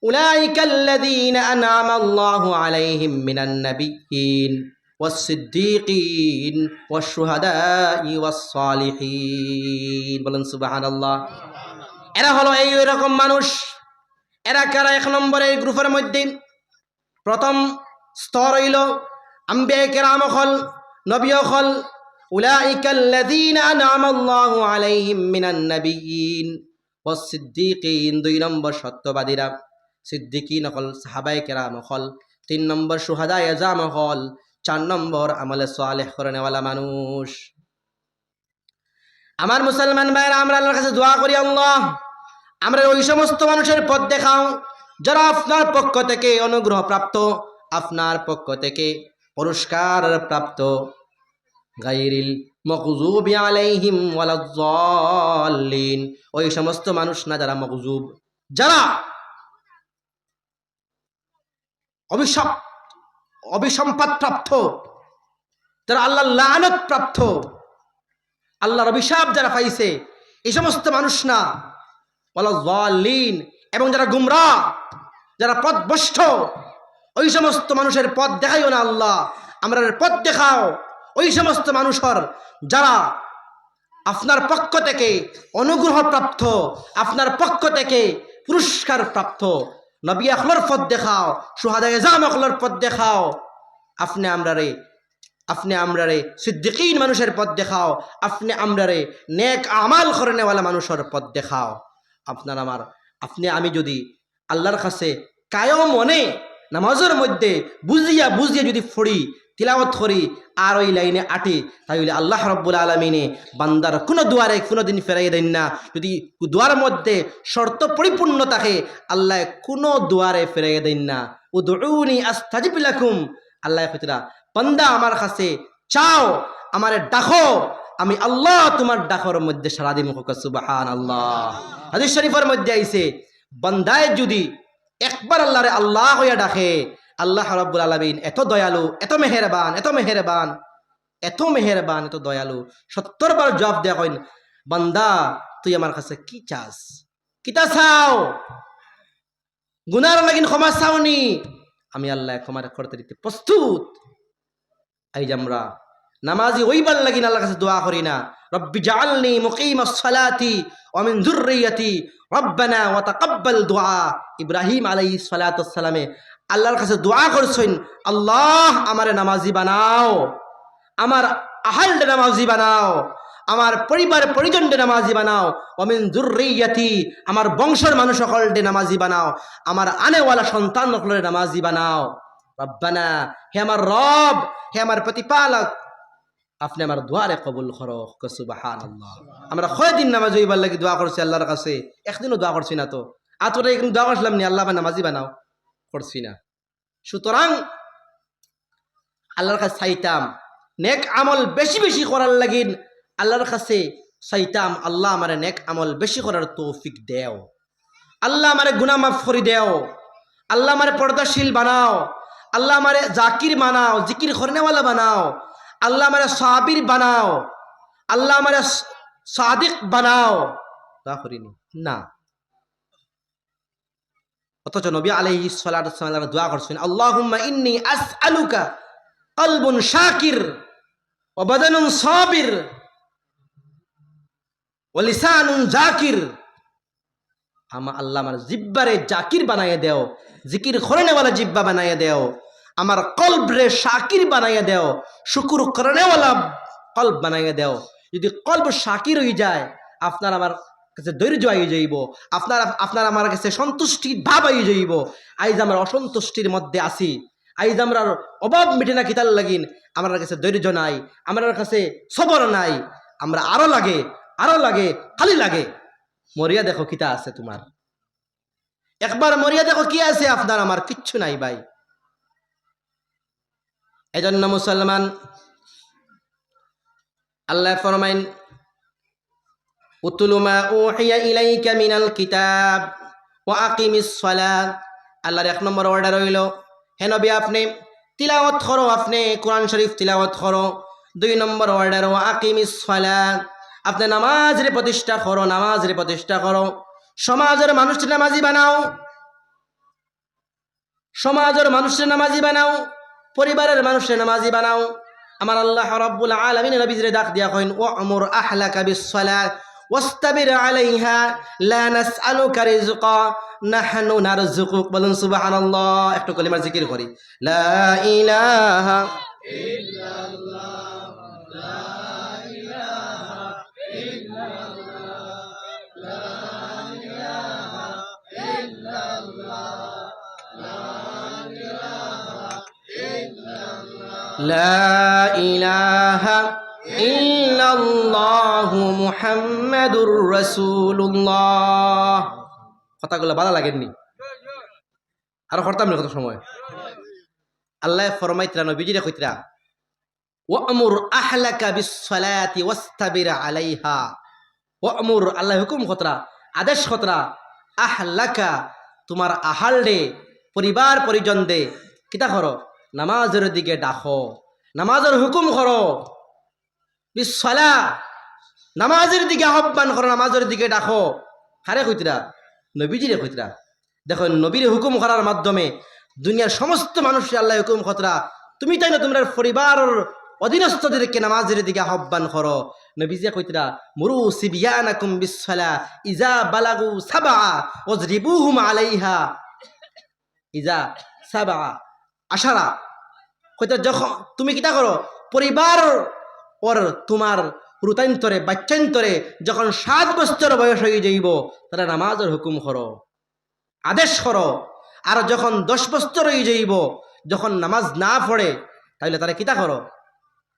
উলাইকাল্লাযীনা আনআমা আল্লাহু আলাইহিম মিনান নাবিয়্যিন ওয়াস-সিদ্দীকিন ওয়াশ-শুহাদাই ওয়াস-সালিহিন। বলেন সুবহানাল্লাহ। এরা হলো এই রকম মানুষ। এরা কারা? এক নম্বরের গ্রুপের মধ্যে প্রথম স্তর হইল আম্বিয়া কেরাম হল, নবী হল। উলাইকাল্লাযীনা আনআমা আল্লাহু আলাইহিম মিনান নাবিয়্যিন ওয়াস-সিদ্দীকিন, দুই নম্বর সত্যবাদীরা, সিদ্দিকিন হল সাহাবায়ে কেরাম হল। তিন নম্বর শুহাদায়ে আযম হল। চার নম্বর আমলে সালেহ করেনেওয়ালা মানুষ। আমার মুসলমান ভাইরা, আমরা আল্লাহর কাছে দোয়া করি, আল্লাহ আমরা ওই সমস্ত মানুষের পথ দেখাও যারা আপনার পক্ষ থেকে অনুগ্রহ প্রাপ্ত, আপনার পক্ষ থেকে পুরস্কার প্রাপ্ত। গায়রিল মাগযুবি আলাইহিম ওয়ালাদ-দাল্লিন, ওই সমস্ত মানুষ না যারা মাগযুব, যারা অভিসম্পাদ প্রাপ্ত, যারা আল্লাহর লানত প্রাপ্ত, আল্লাহর অভিশাপ যারা পাইছে, এই সমস্ত মানুষ না। ওয়ালাদ-দাল্লিন, এবং যারা গুমরাহ, যারা পথভ্রষ্ট, ওই সমস্ত মানুষের পথ দেখাইও না আল্লাহ, আমরা পথ দেখাও ওই সমস্ত মানুষের যারা আপনার পক্ষ থেকে অনুগ্রহ প্রাপ্ত, আপনার পক্ষ থেকে পুরস্কার প্রাপ্ত। নবী আখলার পথ দেখাও, শুহাদায়ে আযম আখলার পথ দেখাও। আপনি আমরারে সিদ্দিকিন মানুষের পথ দেখাও, আপনি আমরারে নেক আমাল করেনেওয়ালা মানুষের পথ দেখাও। আমি যদি আল্লাহর কাছে কায়ম মনে নামাজের মধ্যে বুঝিয়া যদি পড়ি, তিলাওয়াত করি, আর ওই লাইনে আটি, তাহলে আল্লাহ রাব্বুল আলামিনে বান্দার কোনো দুয়ারে কোনোদিন ফেরাই দেন না। যদি দুয়ার মধ্যে শর্ত পরিপূর্ণ থাকে, আল্লাহ কোনো দুয়ারে ফেরাই দেন না। উদউনি আস্তাজিব লাকুম, আল্লাহ কইতরা বান্দা আমার কাছে চাও, আমারে ডাকো, আমি আল্লাহ তোমার ডাকর মধ্যে সাড়া দিব। সুবহানাল্লাহ। হাদিস শরীফের মধ্যে আইছে, বান্দায় যদি একবার আল্লাহরে আল্লাহ হইয়া ডাকে, আল্লাহ রাব্বুল আলামিন এত দয়ালু, এত মেহেরবান, এত দয়ালু, 70 বার জবাব দেয়া কইন, বান্দা তুই আমার কাছে কি চাস? কিতা চাও? গুনার লাগিন ক্ষমা চাওনি, আমি আল্লাহ ক্ষমা করতে দিতে প্রস্তুত। এই যে আমরা নামাজি ওইবার লাগিন আল্লাহর কাছে দোয়া করি না, রব্বি জাআলনি মুকিমাস সালাতি ওয়া মিন যুররিয়াতি রব্বানা ওয়া তাকাব্বাল দুআ। ইব্রাহিম আলাইহিস সালাতু ওয়াস সালামে আল্লাহর কাছে দোয়া করছেন, আল্লাহ আমারে নামাজি বানাও, আমার আহলকে নামাজি বানাও, আমার পরিবার পরিজনকে নামাজি বানাও, ওয়া মিন যুররিয়াতি, আমার বংশের মানুষ সকলকে নামাজি বানাও, আমার আনেওয়ালা সন্তান সকলকে নামাজি বানাও। রব্বানা, হে আমার রব, হে আমার প্রতিপালক, আপনি আমার দোয়ারে কবুল করো। সুবহানাল্লাহ। আমরা কয়দিন নামাজ হইবার লাগি দোয়া করছি আল্লাহর কাছে? একদিনও দোয়া করছি না তো। আতরে একদিন দোয়া করছিলাম নি আল্লাহ নামাজি বানাও? করছি না। সুতরাং আল্লাহর কাছে চাইতাম নেক আমল বেশি করার লাগিন, আল্লাহর কাছে চাইতাম, আল্লাহ আমারে নেক আমল বেশি করার তৌফিক দেও, আল্লাহ আমারে গুনাহ মাফ করে দেও, আল্লাহ আমারে পর্দাশীল বানাও, আল্লাহ আমারে জাকির বানাও, জিকির করনেওয়ালা বানাও, আল্লাহ আমারে সাবির বানাও, আল্লাহ আমারে সাদিক বানাও। দোয়া করিনি না। অথচ নবী আলাইহিস সালাতু ওয়াস সালাম দোয়া করছেন, আল্লাহুম্মা ইন্নী আসআলুকা কলবুন শাকির ওয়া বাদানুন সাবির ওয়া লিসানুন জাকির। আল্লাহ আমার জিব্বারে জাকির বানাইয়া দেও, জিকির করনেওয়ালা জিব্বা বানাইয়া দেও, আমার কলবরে শাকির বানাইয়া দেও, শুকর করনেওয়ালা কলব বানাইয়া দেও। যদি কলব শাকির হয়ে যায়, আপনার আমার কাছে ধৈর্য আই যাইব, আপনার আমার কাছে সন্তুষ্টির ভাব আই যাইব। আইজ আমরা অসন্তুষ্টির মধ্যে আছি, আইজ আমরা অভাব মিটে না কিতাল লাগিন, আমার কাছে ধৈর্য নাই, আমার কাছে সবর নাই, আমরা আরো লাগে খালি লাগে। মরিয়া দেখো কিতা আছে তোমার, একবার মরিয়া দেখো কি আছে আপনার আমার, কিচ্ছু নাই ভাই। এজন্য মুসলমান, আল্লাহ ফরমাইন, উতলু মা উহিয়া ইলাইকা মিনাল কিতাব ওয়া আকিমিস সালাত। আল্লাহর 1 নম্বর অর্ডার হইল, হে নবী আপনি তিলাওয়াত করো, আপনি কোরআন শরীফ তিলাওয়াত করো। 2 নম্বর অর্ডার ওয়া আকিমিস সালাত, আপনি নামাজের প্রতিষ্ঠা করো, সমাজের মানুষকে নামাজি বানাও। সমাজের মানুষের নামাজি বানাও, পরিবারের মানুষের নামাজি বানাও। আমার আল্লাহ রাব্বুল আলামিন নবীজিরে ডাক দিয়া কইন ওয়ামুর আহলাকা বিসসালাত ওয়াস্তাবির আলাইহা লা নাসআলুকা রিজকা নাহনু নারযুকুক। বলুন সুবহানাল্লাহ। একটু কলিমার জিকির করি, লা ইলাহা ইল্লাল্লাহ, লা ইলাহা ইল্লাল্লাহ, লা ইলাহা ইল্লাল্লাহ, লা ইলাহা ইল্লাল্লাহু মুহাম্মাদুর রাসূলুল্লাহ। কথাগুলো ভালো লাগেননি? আর করতাম না কত সময়। আল্লাহ ফরমাইতরা নবীজিরে কইতরা ওয়ামুর আহলাকা বিসসালাতি ওয়াস্তাবির আলাইহা। ওয়ামুর আল্লাহ হুকুম খতরা, আদেশ খতরা, আহলাকা তোমার আহাল দে, পরিবার পরিজন দে কিতা করো, নামাজের দিকে ডাকো, নামাজের হুকুম করো। বিসসালা নামাজের দিকে আহ্বান করো, নামাজের দিকে ডাকো। কারে কইতরা? নবীজিরে কইতরা। দেখো নবীর হুকুম করার মাধ্যমে দুনিয়ার সমস্ত মানুষের আল্লাহ হুকুম খতরা তুমি তাই না তোমরা পরিবারের অধীনস্থদেরকে নামাজের দিকে আহ্বান করো। নবীজি কইতরা মুরু সিবিয়ানাকুম বিসসালা ইজা বালাগু সাবআ ওয়াজরিবুহুম আলাইহা ইজা সাবআ আশারা। কইতা যখন তুমি কিতা করো, পরিবার ওর তোমার রুতান্তরে বাচ্চান্তরে যখন 7 বছর বয়স হয়ে যাইব তারা নামাজের হুকুম করো, আদেশ করো। আর যখন 10 বছর হয়ে যাইব, যখন নামাজ না পড়ে তাহলে তারা কিতা করো,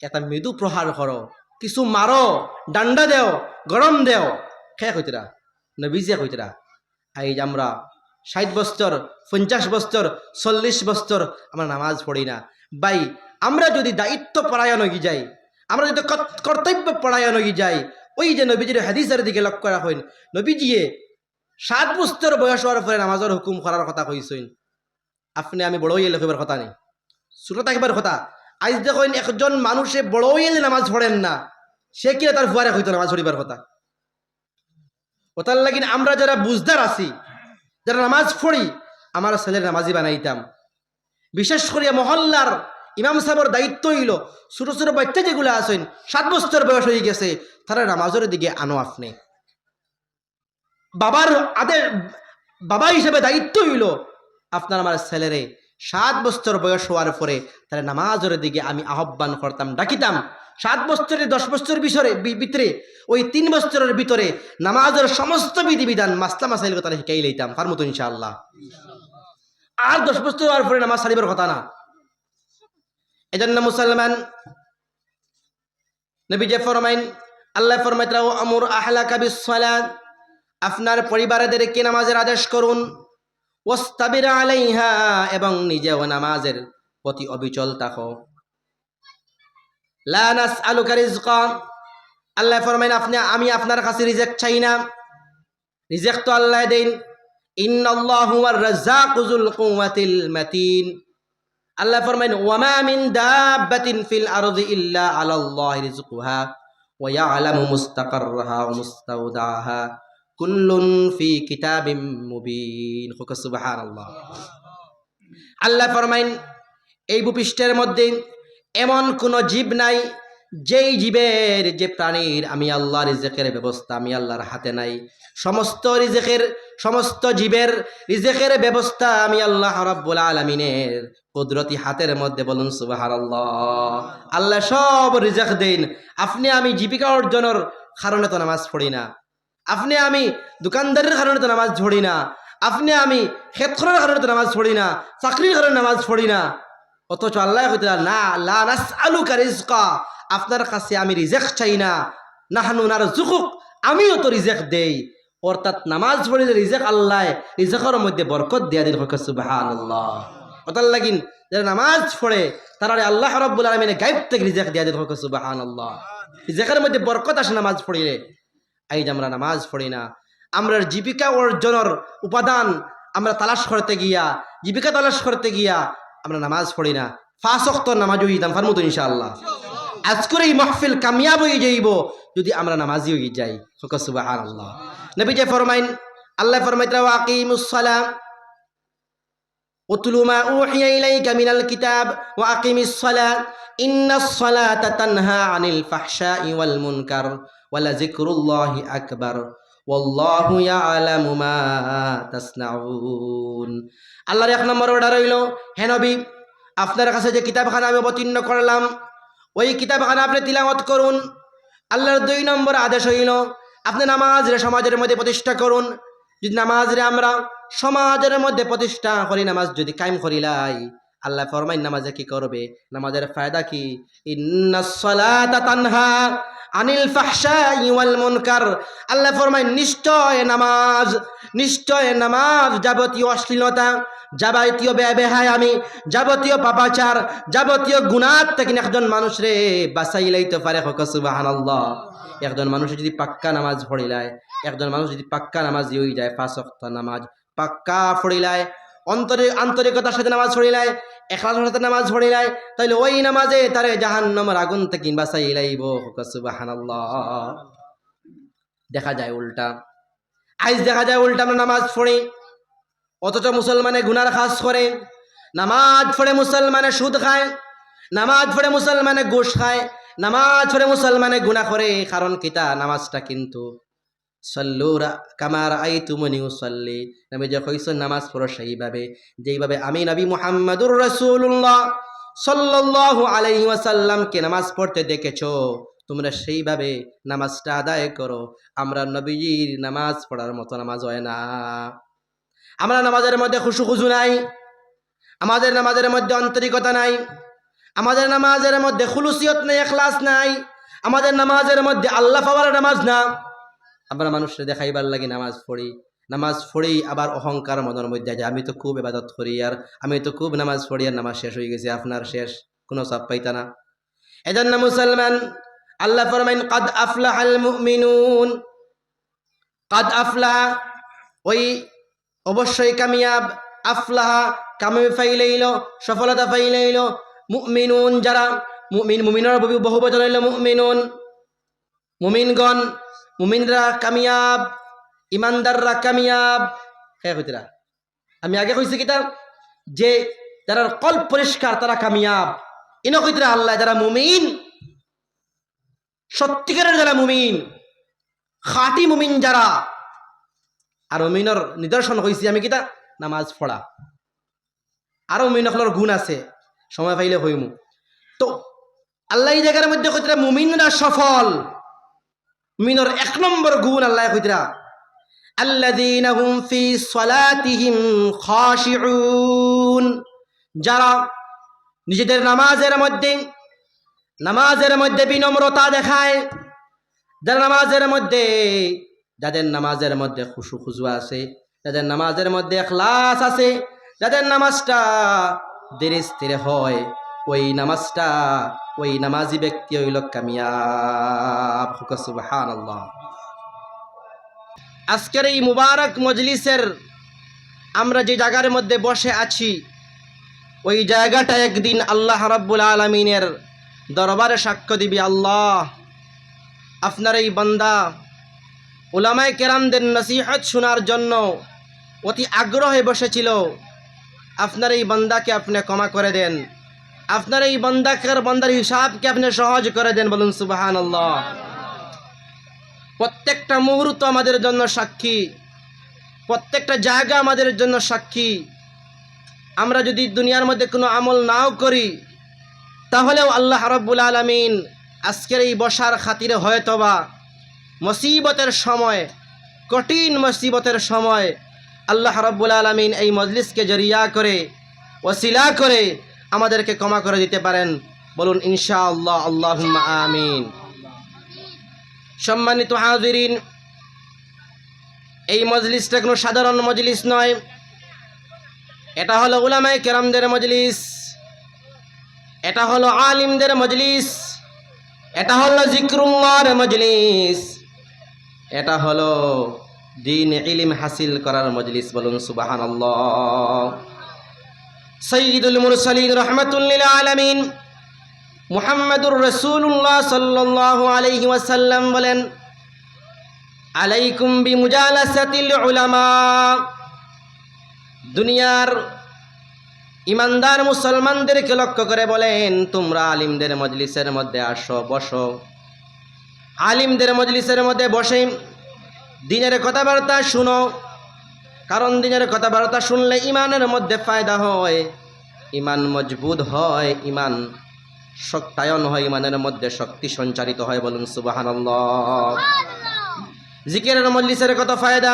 একটা মৃদু প্রহার করো, কিছু মারো, ডান্ডা দেও, গরম দেও। খেয়ে কইতরা নবীজিয়া কইতরা এই যে আমরা 60 বছর 50 বছর 40 বছর আমরা নামাজ পড়ি না। ভাই আমরা যদি দায়িত্ব পরায়ণ হয়ে যাই, আমরা যদি কর্তব্য পরায়ণ হয়ে যাই, ওই যে নবীজির হাদিসের দিকে লক্ষ্য রাখেন, নবীজিয়ে 7 বছর বয়স হওয়ার পরে নামাজের হুকুম করার কথা কইছেন। আপনি আমি বড় হইলে কইবার কথা নেই, ছোট থাকবার কথা। আজ দেখেন একজন মানুষে বড় হইলে নামাজ পড়েন না, সে কি তার ফুয়ারে হইতো নামাজ পড়িবার কথা। ওটার লাগি আমরা যারা বুঝদার আছি, যারা নামাজ পড়ি, আমার ছেলের নামাজি বানাইতাম। বিশেষ করে মহল্লার ইমাম সাহেবের দায়িত্ব হইল ছোট ছোট বাচ্চা যেগুলো আছেন 7 বছর বয়স হয়ে গেছে, তারা নামাজের দিকে আনো। আপনি বাবার বাবা হিসেবে দায়িত্ব হইল আপনার আমার ছেলেরে 7 বছর বয়স হওয়ার পরে তারা নামাজের দিকে আমি আহ্বান করতাম, ডাকিতাম। 7 বছরের 10 বছর ভিতরে ওই 3 বছরের ভিতরে নামাজের সমস্ত বিধিবিধান মাসলা মাসাইল তারা শিখাই লইতাম তার মতো ইনশাআল্লাহ। আর 10 বছর হওয়ার পরে নামাজ ছাড়িবার কথা না। এজন্য মুসলমান নবী যে ফরমাইন, আল্লাহ ফরমাইতরা আমুর আহলাকা বিসসালাত, আপনার পরিবারদেরকে নামাজের আদেশ করুন। ওয়াস্তাবির আলাইহা, এবং নিজেও নামাজের প্রতি অবিচল থাকো। লা নাসআলুকা রিজকা, আল্লাহ ফরমাইন আমি আপনার কাছে রিজিক চাই না, রিজিক তো আল্লাহ দেন। ইন্নাল্লাহু হুয়ার রাজ্জাকু যুল কুওয়াতিল মাতিন, আল্লাহ ফরমাইন ওয়ামা মিন দাব্বাতিন ফিল আরদি ইল্লা আলাল্লাহি রিজকুহা ওয়া ইয়ালামু মুস্তাকাররাহা ওয়া মুস্তাওদাহা কুল্লুন ফি কিতাবিম মুবিন। সুবহানাল্লাহ। আল্লাহ ফরমাইন এই ভূপৃষ্ঠের মধ্যে এমন কোন জীব নাই যেই জীবের, যে প্রাণীর আমি আল্লাহর রিজিকের ব্যবস্থা আমি আল্লাহর হাতে নাই। সমস্ত জীবের রিজিকের ব্যবস্থা আমি আল্লাহ রাব্বুল আলামিনের কুদরতি হাতের মধ্যে। বলুন সুবহানাল্লাহ। আল্লাহ সব রিজিক দেন। আপনি আমি জীবিকা অর্জনের কারণে তো নামাজ পড়ি না, আপনি আমি দোকানদারের কারণে তো নামাজ পড়ি না, আপনি আমি ক্ষেত্রের কারণে তো নামাজ পড়ি না, চাকরির কারণে নামাজ পড়ি না। অথচ আল্লাহ কইতে না লা নাসআলুকা রিজকা, আপনার কাছে আমি রিজিক চাই না, নাহনু নারযুকুক, আমিও তো রিজিক দেই। অর্থাৎ নামাজ পড়লে রিজিক আল্লাহ রিজিকের মধ্যে বরকত দিয়া দিন। সুবহানাল্লাহ। ওটার লাগিন যারা নামাজ পড়ে তারা আল্লাহ রাব্বুল আলামিন গায়ব থেকে রিজিক দিয়া দিন। সুবহানাল্লাহ। রিজিকের মধ্যে বরকত আসে নামাজ পড়লে। এই যে আমরা নামাজ পড়ি না, আমরা জীবিকা অর্জনের উপাদান আমরা তালাশ করতে গিয়া, জীবিকা তালাশ করতে গিয়া আমরা নামাজ পড়ি না। 5 ওয়াক্ত নামাজ হইতাম ফারমুতো ইনশাআল্লাহ। আজকের এই মাহফিল কামিয়াব হয়ে যাইব যদি আমরা নামাজি হয়ে যাই। সুবহানাল্লাহ। নবী যে ফরমাইন, আল্লাহ ফরমাইতরা আকিমুস সালাম, উতলু মা উহিয়া ইলাইকা মিনাল কিতাব ওয়া আকিমিস সালাত ইন্নাস সালাতা তানহা আনিল ফাহশাই ওয়াল মুনকার ওয়া লাযিকরুল্লাহি আকবার ওয়াল্লাহু ইয়ালামু মা তাসনাউন। আল্লাহর এক নম্বর অর্ডার হইল, হে নবী, আপনার কাছে যে কিতাবখানা আমি অবতীর্ণ করলাম ওই কিতাবখানা আপনি তিলাওয়াত করুন। আল্লাহর 2 নম্বর আদেশ হইল, আপনি নামাজরে সমাজের মধ্যে প্রতিষ্ঠা করুন। যদি নামাজরে আমরা সমাজের মধ্যে প্রতিষ্ঠা করি, নামাজ যদি কায়েম করিলাই, আল্লাহ ফরমায় নামাজে কি করবে, নামাজের ফায়দা কি? ইন্নাস সালাতা তানহা আনিল ফাহশাই ওয়াল মুনকার। আল্লাহ ফরমায় নিশ্চয় নামাজ যাবতীয় অশ্লীলতা, যাবতীয় বেহায়ামি, যাবতীয় পাপাচার, যাবতীয় গুনাহ থেকে একজন মানুষ রে বাঁচাই লাইতে পারে। সুবহানাল্লাহ। একজন মানুষ যদি পাক্কা নামাজ পড়িলায়, একজন মানুষ যদি পাক্কা নামাজ হয়ে যায়, 5 ওয়াক্ত নামাজ পাক্কা পড়িলায়, আন্তরিকতার সাথে নামাজ পড়িলায়, ইখলাসের সাথে নামাজ পড়িলায়, তাহলে ওই নামাজে তারে জাহান্নামের আগুন থেকে বাঁচাই লাইব। সুবহানাল্লাহ। দেখা যায় উল্টা, আমরা নামাজ পড়ি অথচ মুসলমানে গুনার কাজ করে। নামাজ পড়ে মুসলমানে সুদ খায়, নামাজ পড়ে মুসলমানে ঘুষ খায়, নামাজ পড়ে মুসলমানে গুনাহ করে। কারণ কিতা? নামাজটা কিন্তু সল্লু কামা রাআইতুমুনি উসাল্লি, নবী যে কইছেন নামাজ পড়ো সেইভাবে যেইভাবে আমি নবী মুহাম্মদুর রাসূলুল্লাহ সাল্লাল্লাহু আলাইহি ওয়াসাল্লামকে নামাজ পড়তে দেখেছো, তোমরা সেইভাবে নামাজটা আদায় করো। আমরা নবীজির নামাজ পড়ার মতো নামাজ হয় না। আমরা নামাজের মধ্যে খুশু নাই, আমাদের নামাজের মধ্যে আন্তরিকতা নাই, আমাদের নামাজের মধ্যে খুলুসিয়ত নাই, ইখলাস নাই, আমাদের নামাজের মধ্যে আল্লাহ পাওয়ার নামাজ না। আমরা মানুষকে দেখাইবার লাগি নামাজ পড়ি আবার অহংকার মনের মধ্যে যায়, আমি তো খুব ইবাদত করি, আর আমি তো খুব নামাজ পড়ি, আর নামাজ শেষ হয়ে গেছে, আপনার শেষ, কোনো সব পাইতা না। এজন্য মুসলমান, আল্লাহ ফরমাইন কাদ আফলাহাল মুমিনুন, কাদ আফলাহা, ওই অবশ্যই কামিয়াব, আফলাহা কামিয়াব পাইলেইল, সফলতা পাইলেইল, মুমিনুন যারা মুমিনের বহু বচন হইল মুমিনুন, মুমিনগণ, মুমিনরা কামিয়াব, ইমানদাররা কামিয়াব। হ্যাঁ হইতরা আমি আগে কইছি কিতা, যে যারা কল্প পরিষ্কার তারা কামিয়াব। ইনো কইতরা আল্লাহ যারা মুমিন, সত্যিকারের যারা মুমিন, খাঁটি মুমিন যারা, আর মুমিনের নিদর্শন হইছি আমি কিতা, নামাজ পড়া। আরো মুমিন হলোর গুণ আছে, সময় পাইলে হইমু। তো আল্লাহ এই জায়গার মধ্যে কইতরা মুমিনরা সফল। মুমিনের 1 নম্বর গুণ আল্লাহ কইতরা আল্লাযীনা হুম ফি সালাতিহিম খাশিউন, যারা নিজেদের নামাজের মধ্যে বিনম্রতা দেখায়, যারা যাদের নামাজের মধ্যে খুশু আছে, যাদের নামাজের মধ্যে ইখলাস আছে, যাদের নামাজটা ধীরে স্থিরে হয়, ওই নামাজি ব্যক্তি হইল কামিয়াব। সুবহানাল্লাহ। আজকের এই মুবারক মজলিসের আমরা যে জায়গার মধ্যে বসে আছি, ওই জায়গাটা একদিন আল্লাহ রাব্বুল আলামিনের দরবারে সাক্ষ্য দিবি, আল্লাহ আপনার এই বান্দা উলামায়ে কেরামদের নসিহত শোনার জন্য অতি আগ্রহে বসেছিল, আপনার এই বান্দাকে আপনি ক্ষমা করে দেন, আপনার এই বান্দার হিসাবকে আপনি সহজ করে দেন। বলুন সুবহানাল্লাহ। প্রত্যেকটা মুহূর্ত আমাদের জন্য সাক্ষী, প্রত্যেকটা জায়গা আমাদের জন্য সাক্ষী। আমরা যদি দুনিয়ার মধ্যে কোনো আমল নাও করি, তাহলেও আল্লাহ রাব্বুল আলামিন আজকের এই বসার খাতিরে হয়তোবা মুসিবতের সময়, কঠিন মুসিবতের সময় আল্লাহ রাব্বুল আলামিন এই মজলিসকে জরিয়া করে, ওসিলা করে আমাদেরকে ক্ষমা করে দিতে পারেন। বলুন ইনশাআল্লাহ, আল্লাহুম্মা আমিন। সম্মানিত হাজিরিন, এই মজলিসটা কোনো সাধারণ মজলিস নয়, এটা হলো উলামায়ে কেরামদের মজলিস, এটা হলো আলিমদের মজলিস, এটা হলো জিক্রুল্লাহর মজলিস, এটা হলো দ্বীন ইলম হাসিল করার মজলিস। বলুন সুবহানাল্লাহ। সাইয়্যিদুল মুরসালিন রাহমাতুল লিল আলামিন মুহাম্মাদুর রাসূলুল্লাহ সাল্লাল্লাহু আলাইহি ওয়াসাল্লাম বলেন, আলাইকুম বিমুজালাসাতিল উলামা। দুনিয়ার ইমানদার মুসলমানদেরকে লক্ষ্য করে বলেন, তোমরা আলিমদের মজলিসের মধ্যে আসো, বসো। আলিমদের মজলিসের মধ্যে বসে দিনের কথাবার্তা শুনো, কারণ দিনের কথাবার্তা শুনলে ইমানের মধ্যে ফায়দা হয়, ইমান মজবুত হয়, ইমান শক্তায়ন হয়, ইমানের মধ্যে শক্তি সঞ্চারিত হয়। বলুন সুবহানাল্লাহ। জিকিরের মজলিসের কত ফায়দা!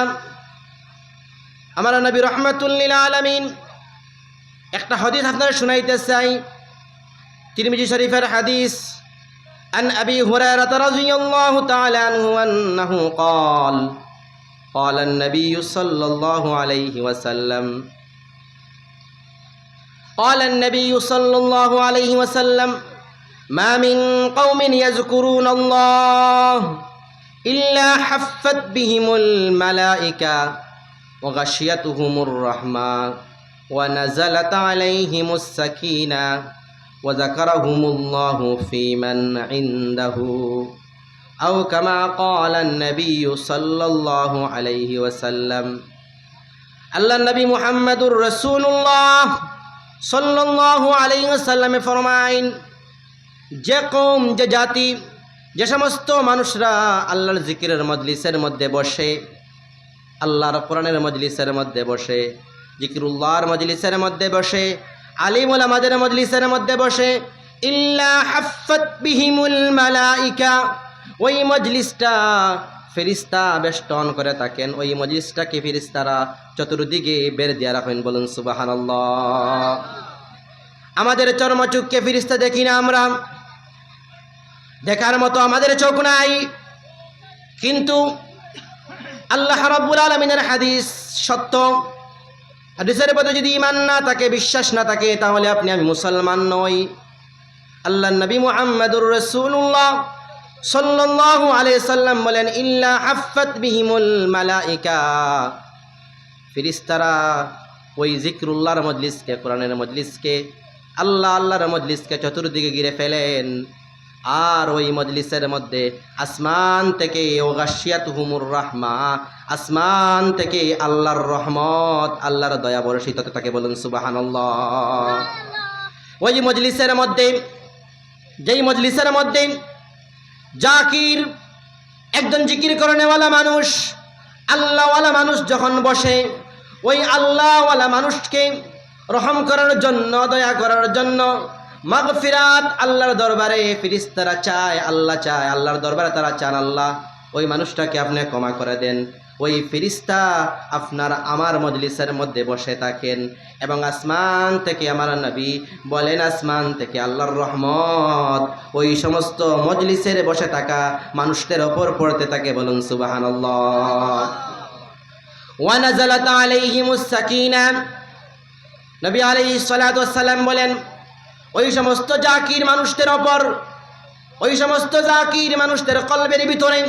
আমার নবী রাহমাতুল লিল আলামিন একটা হাদিস আপনাদের শুনাইতে চাই, তিরমিজি শরীফের হাদিস। عن أبي هريرة رضي الله تعالى عنه أنه قال قال النبي صلى الله عليه وسلم قال النبي صلى الله عليه وسلم ما من قوم يذكرون الله إلا حفت بهم الملائكة وغشيتهم الرحمة ونزلت عليهم السكينة وذكرهم الله في من عنده أو كما قال النبي صلى الله عليه وسلم আল্লাহ নবী মুহাম্মদুর রাসূলুল্লাহ সাল্লাল্লাহু আলাইহি ওয়াসাল্লামে ফরমাইন, যে কওম, যে জাতি, যে সমস্ত মানুষরা আল্লাহর জিকিরের মজলিসের মধ্যে বসে, আল্লাহর কোরআনের মজলিসের মধ্যে বসে, জিকিরুল্লাহর মজলিসের মধ্যে বসে, আলিম উলামাদের মজলিসের মধ্যে বসে, ইল্লা হাফফাত বিহিমুল মালাইকা, ওই মজলিসটা ফেরেশতা বেষ্টন করে থাকেন, ওই মজলিসটাকে ফেরেশতারা চতুর্দিকে বের দিয়ে রাখেন। বলুন সুবহানাল্লাহ। আমাদের চর্মচক্ষে ফেরেশতা দেখি না, আমরা দেখার মতো আমাদের চোখ নাই, কিন্তু আল্লাহ রাব্বুল আলামিনের হাদিস সত্য। হাদিসের প্রতি যদি ঈমান না থাকে, বিশ্বাস না থাকে, তাহলে আপনি আমি মুসলমান নই। আল্লাহ নবী মুহাম্মদুর রাসূলুল্লাহ সাল্লাল্লাহু আলাইহি সাল্লাম বলেন, ইল্লা হাফফাত বিহিমুল মালাইকা, ফেরেশতারা ওই জিকরুল্লাহর মজলিসকে, কোরআনের মজলিসকে, আল্লাহর মজলিসকে চতুর্দিকে ঘিরে ফেলেন। আর ওই মজলিসের মধ্যে আসমান থেকে ও গাশিয়াতুহুমুর রাহমা, আসমান থেকে আল্লাহর রহমত, আল্লাহর দয়া বর্ষিত হতে থাকে। বলুন সুবহানাল্লাহ। ওই মজলিসের মধ্যে, যেই মজলিসের মধ্যে জাকির, একজন জিকির করেনেওয়ালা মানুষ, আল্লাহওয়ালা মানুষ যখন বসে, ওই আল্লাহওয়ালা মানুষকে রহম করার জন্য, দয়া করার জন্য, মাগফিরাত আল্লাহর দরবারে ফেরেশতারা চায়, আল্লাহ চায়, আল্লাহর দরবারে তারা চান, আল্লাহ ওই মানুষটাকে আপনি ক্ষমা করে দেন। ওই ফেরেশতা আপনার আমার মজলিসের মধ্যে বসে থাকেন, এবং আসমান থেকে আমার নবী বলেন, আসমান থেকে আল্লাহর রহমত ওই সমস্ত মজলিসের বসে থাকা মানুষদের ওপর পড়তে থাকে। বলুন সুবহানাল্লাহ। ওয়া নাযালাত আলাইহিমুস সাকিনা, নবী আলাইহিস সালাতু ওয়াস সালাম বলেন, ওই সমস্ত জাকির মানুষদের ওপর, ওই সমস্ত জাকির মানুষদের কলবের ভিতরে,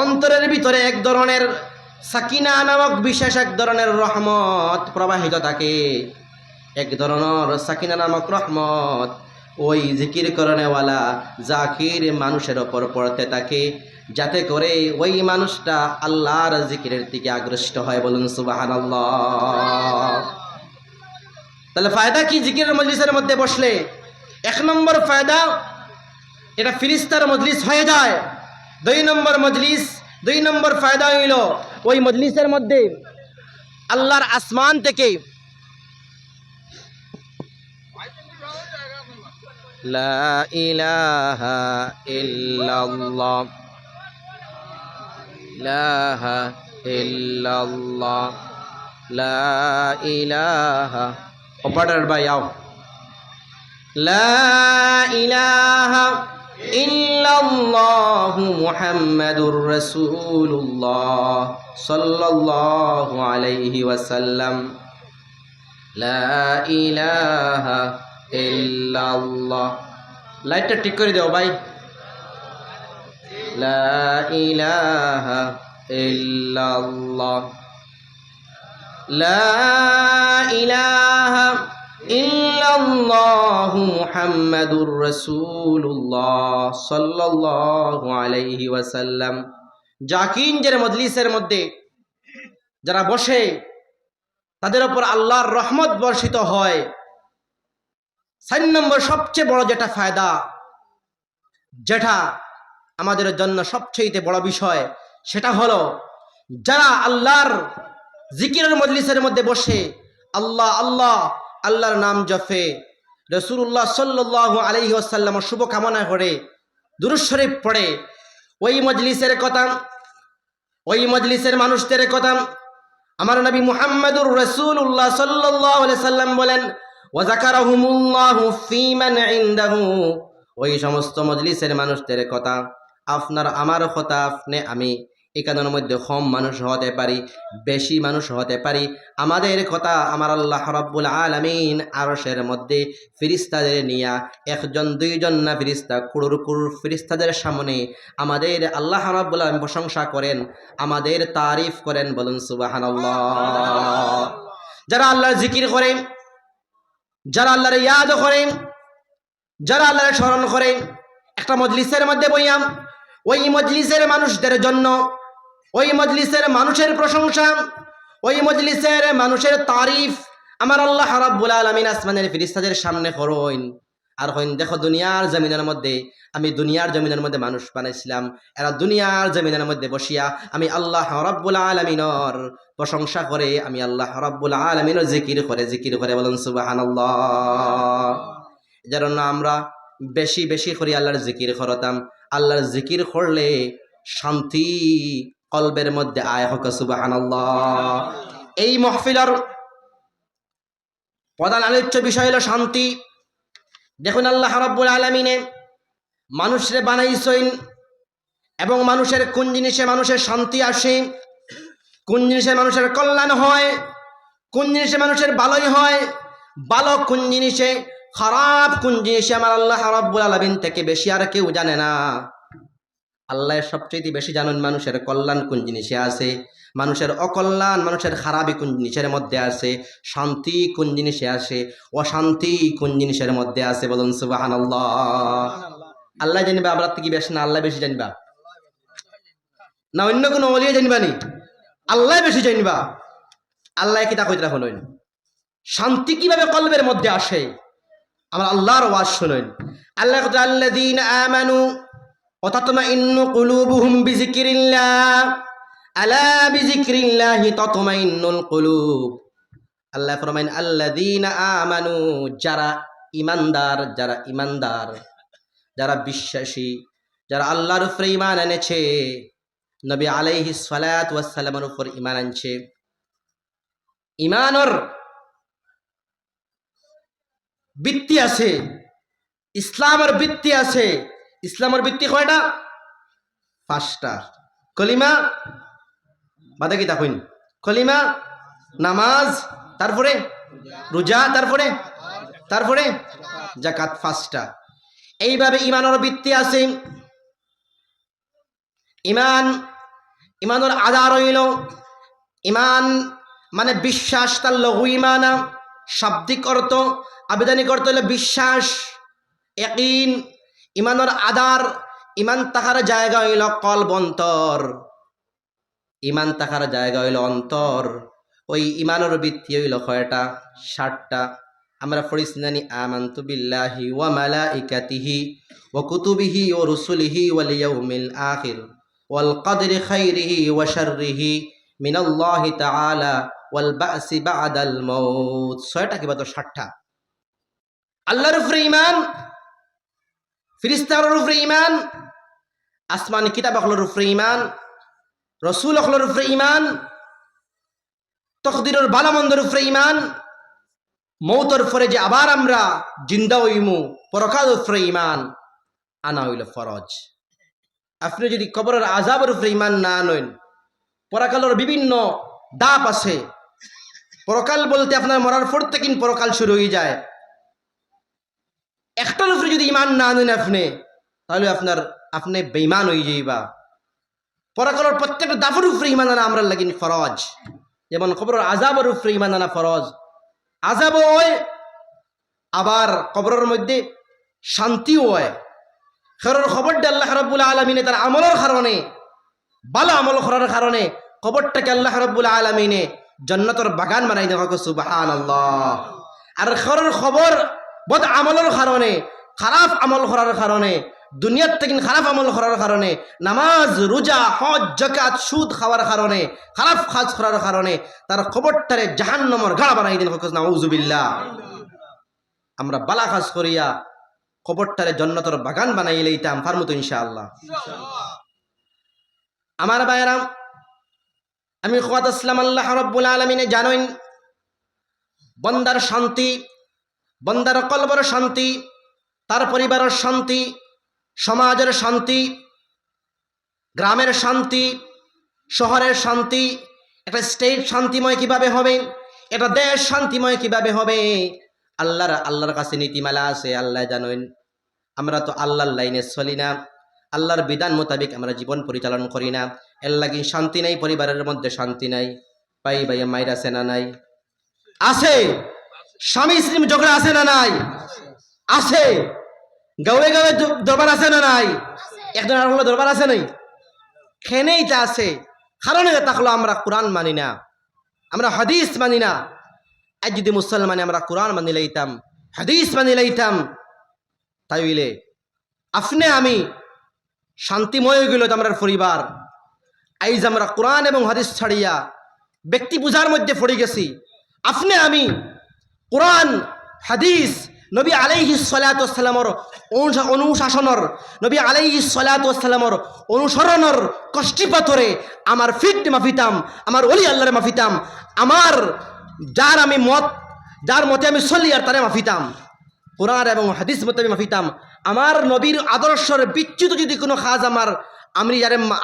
অন্তরের ভিতরে এক ধরনের সাকিনা নামক বিশেষ এক ধরনের রহমত প্রবাহিত থাকে। এক ধরনের সাকিনা নামক রহমত ওই জিকির করেনেওয়ালা জাকির মানুষের ওপর পড়তে থাকে, যাতে করে ওই মানুষটা আল্লাহর জিকিরের দিকে আকৃষ্ট হয়। বলুন সুবহানাল্লাহ। তাহলে ফায়দা কি জিকিরের মজলিসের মধ্যে বসলে? এক নম্বর ফায়দা, এটা ফেরেশতার মজলিস হয়ে যায়। দুই নম্বর ফায়দা হইল, ওই মজলিসের মধ্যে আল্লাহর আসমান থেকে লা ইলাহা ইল্লাল্লাহ, ইলাহা ইল্লাল্লাহ, লা ইলাহা, অপারেটর ভাই আও, লা ইলাহা ইল্লাল্লাহু মুহাম্মাদুর রাসূলুল্লাহ সাল্লাল্লাহু আলাইহি ওয়াসাল্লাম, লা ইলাহা ইল্লাল্লাহ। লাইটটা ঠিক করে দাও ভাই। লা ইলাহা ইল্লাল্লাহ, লা ইলাহা ইল্লাল্লাহু মুহাম্মাদুর রাসূলুল্লাহ সাল্লাল্লাহু আলাইহি ওয়াসাল্লাম। জাকিরদের মজলিসের মধ্যে যারা বসে, তাদের উপর আল্লাহর রহমত বর্ষিত হয়, 4 নম্বর সবচেয়ে বড় যেটা ফায়দা, যেটা আমাদের জন্য সবচেয়ে বড় বিষয়, সেটা হলো যারা আল্লাহর জিকিরের মজলিসের মধ্যে বসে আল্লাহ আল্লাহ আল্লাহর নাম জপে, রাসূলুল্লাহ সাল্লাল্লাহু আলাইহি ওয়াসাল্লামের শুভ কামনা করে, দুরূদ শরীফ পড়ে, ওই মজলিসের কথা, ওই মজলিসের মানুষদের কথা আমার নবী মুহাম্মদুর রাসূলুল্লাহ সাল্লাল্লাহু আলাইহি সাল্লাম বলেন, ওয়া যাকারাহুমুল্লাহু ফীমান ইনদাহু, ওই সমস্ত মজলিসের মানুষদের কথা, আপনার আমার কথা, আপনি আমি এখানের মধ্যে কম মানুষ হতে পারি, বেশি মানুষ হতে পারি, আমাদের কথা আমার আল্লাহ রাব্বুল আলামিন আরশের মধ্যে ফেরেশতাদের নিয়া, একজন দুইজন না ফেরেশতা, কুড়ুর কুড়ুর ফেরেশতাদের সামনে আমাদের আল্লাহ রাব্বুল আলামিন প্রশংসা করেন, আমাদের তারিফ করেন, বলুন সুবহানাল্লাহ। যারা আল্লাহর জিকির করে, যারা আল্লাহর ইয়াদ করে, যারা আল্লাহর স্মরণ করে, একটা মজলিসের মধ্যে বইয়াম, ওই মজলিসের মানুষদের জন্য, ওই মজলিসের মানুষের প্রশংসা, ওই মজলিসের মানুষের তারিফ আমার আল্লাহ রাব্বুল আলামিন আসমানের ফেরেশতাদের সামনে করেন। আর হইন, দেখো দুনিয়ার জমিনের মধ্যে, আমি দুনিয়ার জমিনের মধ্যে মানুষ বানাইছিলাম, এরা দুনিয়ার জমিনের মধ্যে বসিয়া আমি আল্লাহ রাব্বুল আলামিনের প্রশংসা করে, আমি আল্লাহ রাব্বুল আলামিনের জিকির করে, বলুন সুবহানাল্লাহ। যার জন্য আমরা বেশি বেশি করে আল্লাহর জিকির করতাম। আল্লাহর জিকির করলে শান্তি কলবের মধ্যে আয়, হোক সুবহানাল্লাহ। এই মাহফিলের প্রধান আলোচ্য বিষয় হলো শান্তি। দেখুন আল্লাহ রাব্বুল আলামিনে মানুষরে বানাইছেন, এবং মানুষের কোন জিনিসে মানুষের শান্তি আসে, কোন জিনিসে মানুষের কল্যাণ হয়, কোন জিনিসে মানুষের ভালোই হয়, ভালো কোন জিনিসে, খারাপ কোন জিনিসে, আমার আল্লাহ রাব্বুল আলামিন থেকে বেশি আর কেউ জানে না। আল্লাহ সবচেয়ে বেশি জানেন মানুষের কল্যাণ কোন জিনিসে আছে, মানুষের অকল্যাণ, মানুষের খারাপই কোন জিনিসের মধ্যে আছে, শান্তি কোন জিনিসে আসে, অশান্তি কোন জিনিসের মধ্যে আছে, বলুন সুবহানাল্লাহ। আল্লাহ জানবা, আমরা থেকে বেশি না আল্লাহ বেশি জানবা, না অন্য কোনো ওলিয়ে জানবানি? আল্লাহ বেশি জানবা। আল্লাহ কি তা কইতে রাখুন, শান্তি কিভাবে কলবের মধ্যে আসে, আমরা আল্লাহর ওয়াজ শুনুন। আল্লাহ আল্লাযীনা আমানু ওয়া তাতমাইন্নু কুলুবুহুম বিযিকরিল্লাহ, আলা বিযিকরিল্লাহি তাতমাইন্নুল কুলুব। আল্লাহ ফরমায়েন আল্লাযীনা আমানু, যারা ঈমানদার, যারা ঈমানদার, যারা বিশ্বাসী, যারা আল্লাহর উপরে ঈমান এনেছে, নবী আলাইহিস সালাতু ওয়াস সালামের উপর ঈমান আনছে। ঈমানের ভিত্তি আছে, ইসলামের ভিত্তি আছে। ইসলামের ভিত্তি কয়টা? 5টা। কলিমা, বাদে কি তাকইন? কলিমা, নামাজ, তারপরে রোজা, তারপরে যাকাত, 5টা। এইভাবে ঈমানের ভিত্তি আছে। ঈমানের আধার হইল, ঈমান মানে বিশ্বাস, তার লঘু ঈমান, শাব্দিক অর্থ, আবেদনিক অর্থ হইল বিশ্বাস, ইয়াকিন। ঈমানের আধার, ঈমান তাহার জায়গা হইল কলব, অন্তর। ঈমান তাহার জায়গা হইল অন্তর। ওই ঈমানের ভিত্তি হইল কয়টা? 7টা। আমরা পড়িছি জানি, আমানতু বিল্লাহি ওয়া মালাইকাতিহি ওয়া কুতুবিহি ওয়া রুসুলিহি ওয়াল ইয়াউমিল আখির ওয়াল কদরি খাইরিহি ওয়া শাররিহি মিনাল্লাহি তাআলা ওয়াল বা'সি বা'দাল মাউত। 6টা কি বাদ? 7টা। আল্লাহর উপরে ঈমান, ফেরেশতার উপরে ঈমান, আসমানি কিতাবগুলোর উপরে ঈমান, রাসূলগুলোর উপরে ঈমান, তকদিরের ভালো মন্দের উপরে ঈমান, মৌতের পরে যে আবার আমরা জিন্দা হইমু, পরকালের উপরে ঈমান আনা হইল ফরজ। আপনি যদি কবরের আযাবের উপরে ঈমান না আনেন, পরকালের বিভিন্ন দাপ আছে। পরকাল বলতে আপনার মরার পর থেকে পরকাল শুরু হয়ে যায়। একটার উপরে যদি ঈমান না আনেন আপনি, তাহলে আপনি বেঈমান হয়ে যাইবা। পরকালের প্রত্যেকটা দাফের উপরে ঈমান আনা আমরা লাগিন ফরজ। যেমন কবরের আযাবের উপরে ঈমান আনা ফরজ। আযাবও হয়, আবার কবরের মধ্যে শান্তিও হয়। খেরের খবরটা আল্লাহ রাব্বুল আলামিনে তার আমলের কারণে, ভালো আমল করার কারণে কবরটাকে আল্লাহ রাব্বুল আলামিনে জান্নাতের বাগান বানাই দেওয়া, সুবহানাল্লাহ। আর খেরের খবর বদ আমলের কারণে, খারাপ আমল করার কারণে, দুনিয়ার থেকে খারাপ আমল করার কারণে, নামাজ রোজা হজ যাকাত সুদ খাওয়ার কারণে, খারাপ কাজ করার কারণে তার খবরটারে জাহান্নামের গাড়া বানাই দিন। নাউজুবিল্লাহ। আমরা বালা কাজ করিয়া খবরটারে জান্নাতের বাগান বানাই লইতাম পারমু তো ইনশাআল্লাহ। আমার ভাইরা, আমি খুয়াত আসলাম, আল্লাহ রাব্বুল আলামিনে জানেন বান্দার শান্তি, বান্দার কলবের শান্তি, তার পরিবারের শান্তি, সমাজের শান্তি, গ্রামের শান্তি, শহরের শান্তি, একটা স্টেট শান্তিময় কিভাবে হবে, একটা দেশ শান্তিময় কিভাবে হবে, আল্লাহর কাছে নীতিমালা আছে। আল্লাহ জানেন আমরা তো আল্লাহর লাইনে চলি না, আল্লাহর বিধান মোতাবেক আমরা জীবন পরিচালনা করি না। এর লাগি শান্তি নাই, পরিবারের মধ্যে শান্তি নাই, ভাই ভাই মায়ের আছে না নাই? আছে। স্বামী স্ত্রীর ঝগড়া আছে না নাই? আছে। গাঁয়ে গাঁয়ে দরবার আছে না নাই? একজন আর দরবার আছে নাই? খেনেই তা আছে। কারণ এটা হলো আমরা কোরআন মানি না, আমরা হাদিস মানি না। আজ যদি মুসলমানে আমরা কোরআন মানি লইতাম, হাদিস মানি লইতাম, তাইলে আপনি আমি শান্তিময় হয়ে গেল আমরা পরিবার। আইজ আমরা কোরআন এবং হাদিস ছাড়িয়া ব্যক্তি পূজার মধ্যে পড়ে গেছি। আপনি আমি কোরআন হাদিস নবী আলাইহিস সালাতু ওয়াস সালামের অনুশাসনের, নবী আলাইহিস সালাতু ওয়াস সালামের অনুসরণের কষ্টি পাথরে আমার ফিট মাফিতাম, আমার ওলি আল্লাহরে মাফিতাম, আমার যার মতে আমি চলি আর তারে মাফিতাম, কোরআন এবং হাদিস মতে আমি মাফিতাম। আমার নবীর আদর্শের বিচ্যুত যদি কোনো কাজ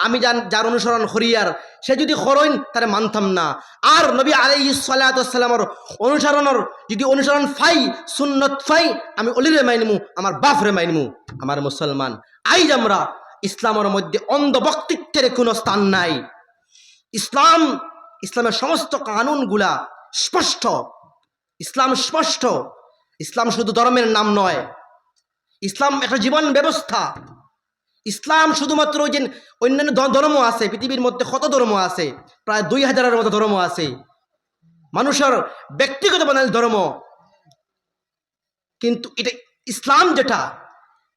আমি যার অনুসরণ করিয়ার সে যদি করইন তারে মানতাম না। আর নবী আলাইহিস সালাতু ওয়াস সালামের যদি অনুসরণ ফাই, সুন্নত ফাই, আমি অলিরে মাইনমু, আমার বাপরে মাইনমু। আমার মুসলমান, আইজ আমরা ইসলামের মধ্যে অন্ধ বক্তৃত্বের কোনো স্থান নাই। ইসলামের সমস্ত কানুনগুলা স্পষ্ট, ইসলাম স্পষ্ট। ইসলাম শুধু ধর্মের নাম নয়, ইসলাম একটা জীবন ব্যবস্থা। ইসলাম শুধুমাত্র ওই যে অন্যান্য ধর্ম আছে, পৃথিবীর মধ্যে কত ধর্ম আছে, প্রায় 2000-এর মতো ধর্ম আছে, মানুষের ব্যক্তিগত বানাল ধর্ম। কিন্তু এটা ইসলাম যেটা,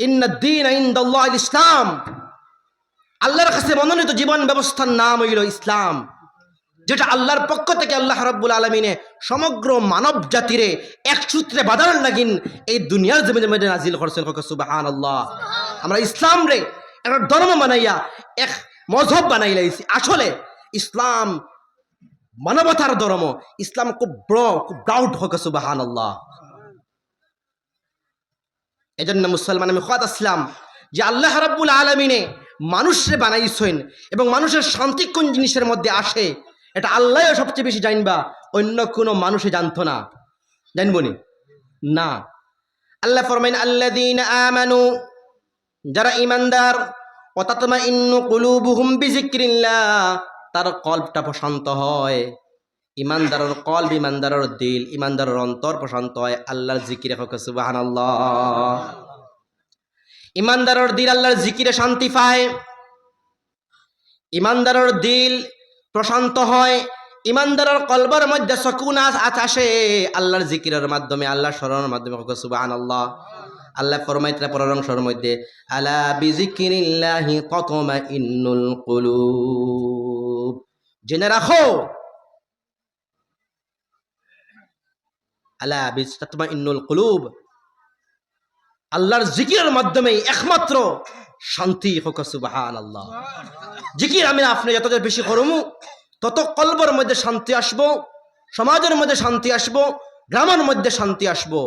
ইন্নাদ-দীন ইনদাল্লাহিল ইসলাম, আল্লাহর কাছে মনোনীত জীবন ব্যবস্থার নাম হইল ইসলাম, যেটা আল্লাহর পক্ষ থেকে আল্লাহ রাব্বুল আলামিনে সমগ্র মানব জাতিরে এক সূত্রে বাঁধার লাগিন এই দুনিয়ার জমিনের মধ্যে নাজিল করছেন। সুবহানাল্লাহ। আমরা ইসলাম রে একটা ধর্ম বানাইয়া এক মযহব বানাই লাইছি। আসলে ইসলাম মানবতার ধর্ম। ইসলাম খুব বড়, খুব ব্রাউড হোক। সুবহানাল্লাহ। এজন্য মুসলমান, আমি খুয়াত আসলাম যে আল্লাহ রাব্বুল আলামিনে মানুষরে বানাইছেন এবং মানুষের শান্তি কোন জিনিসের মধ্যে আসে এটা আল্লাহ সবচেয়ে বেশি জানবা, অন্য কোনো মানুষে জানতো না। জানবনি না। আল্লাহ ফরমাইন আল্লাযীনা আমানু, যারা ঈমানদার, ওয়া তাতমাইন্নু কুলুবুহুম বিযিকরিল্লাহ, তার কলবটা প্রশান্ত হয়। ঈমানদারের কলব, ঈমানদারের দিল, ঈমানদারের অন্তর প্রশান্ত হয় আল্লাহর জিকিরে। সুবহানাল্লাহ। ঈমানদারের দিল আল্লাহর জিকিরে শান্তি পায়, ঈমানদারের দিল প্রশান্ত হয়, ঈমানদারের কলবের মধ্যে সুকুনাত আসে আল্লাহর জিকিরের মাধ্যমে, আল্লাহর স্মরণের মাধ্যমে। সুবহানাল্লাহ। আল্লাহ ফরমাইতে পরের অংশের মধ্যে আলা বিযিকরিল্লাহি তাতমাইন্নুল কুলুব, জেনে রাখো আলা বিতাতমাইন্নুল কুলুব, আল্লাহর জিকিরের মাধ্যমে একমাত্র শান্তি হোক। সুবহানাল্লাহ। জিকির আমি আপনি যত বেশি করমু তত কলবের মধ্যে শান্তি আসবো, সমাজের মধ্যে শান্তি আসবো, গ্রামের মধ্যে শান্তি আসবো।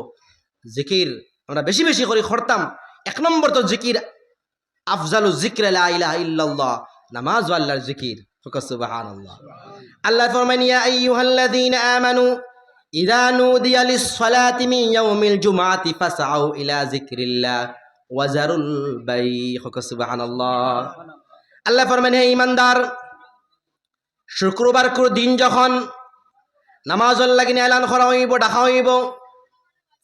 জিকির আমরা বেশি বেশি করে করতাম। এক নম্বর তো জিকির, আফজালু যিকর লা ইলাহা ইল্লাল্লাহ, নামাজ ও আল্লাহর জিকির। সুবহানাল্লাহ। আল্লাহ ফরমান ইয়া আইয়ুহাল্লাযীনা আমানু ইযা নুদিয়া লিস-সালাতি মিন ইয়াউমিল জুমআতি ফাসআউ ইলা যিকরিল্লাহ ওয়া যারুল বাই'। সুবহানাল্লাহ। আল্লাহ ফরমান হে ঈমানদার, শুক্রবার কোন দিন যখন নামাজের লাগিনে এলান করা হইব, ডাকা হইব,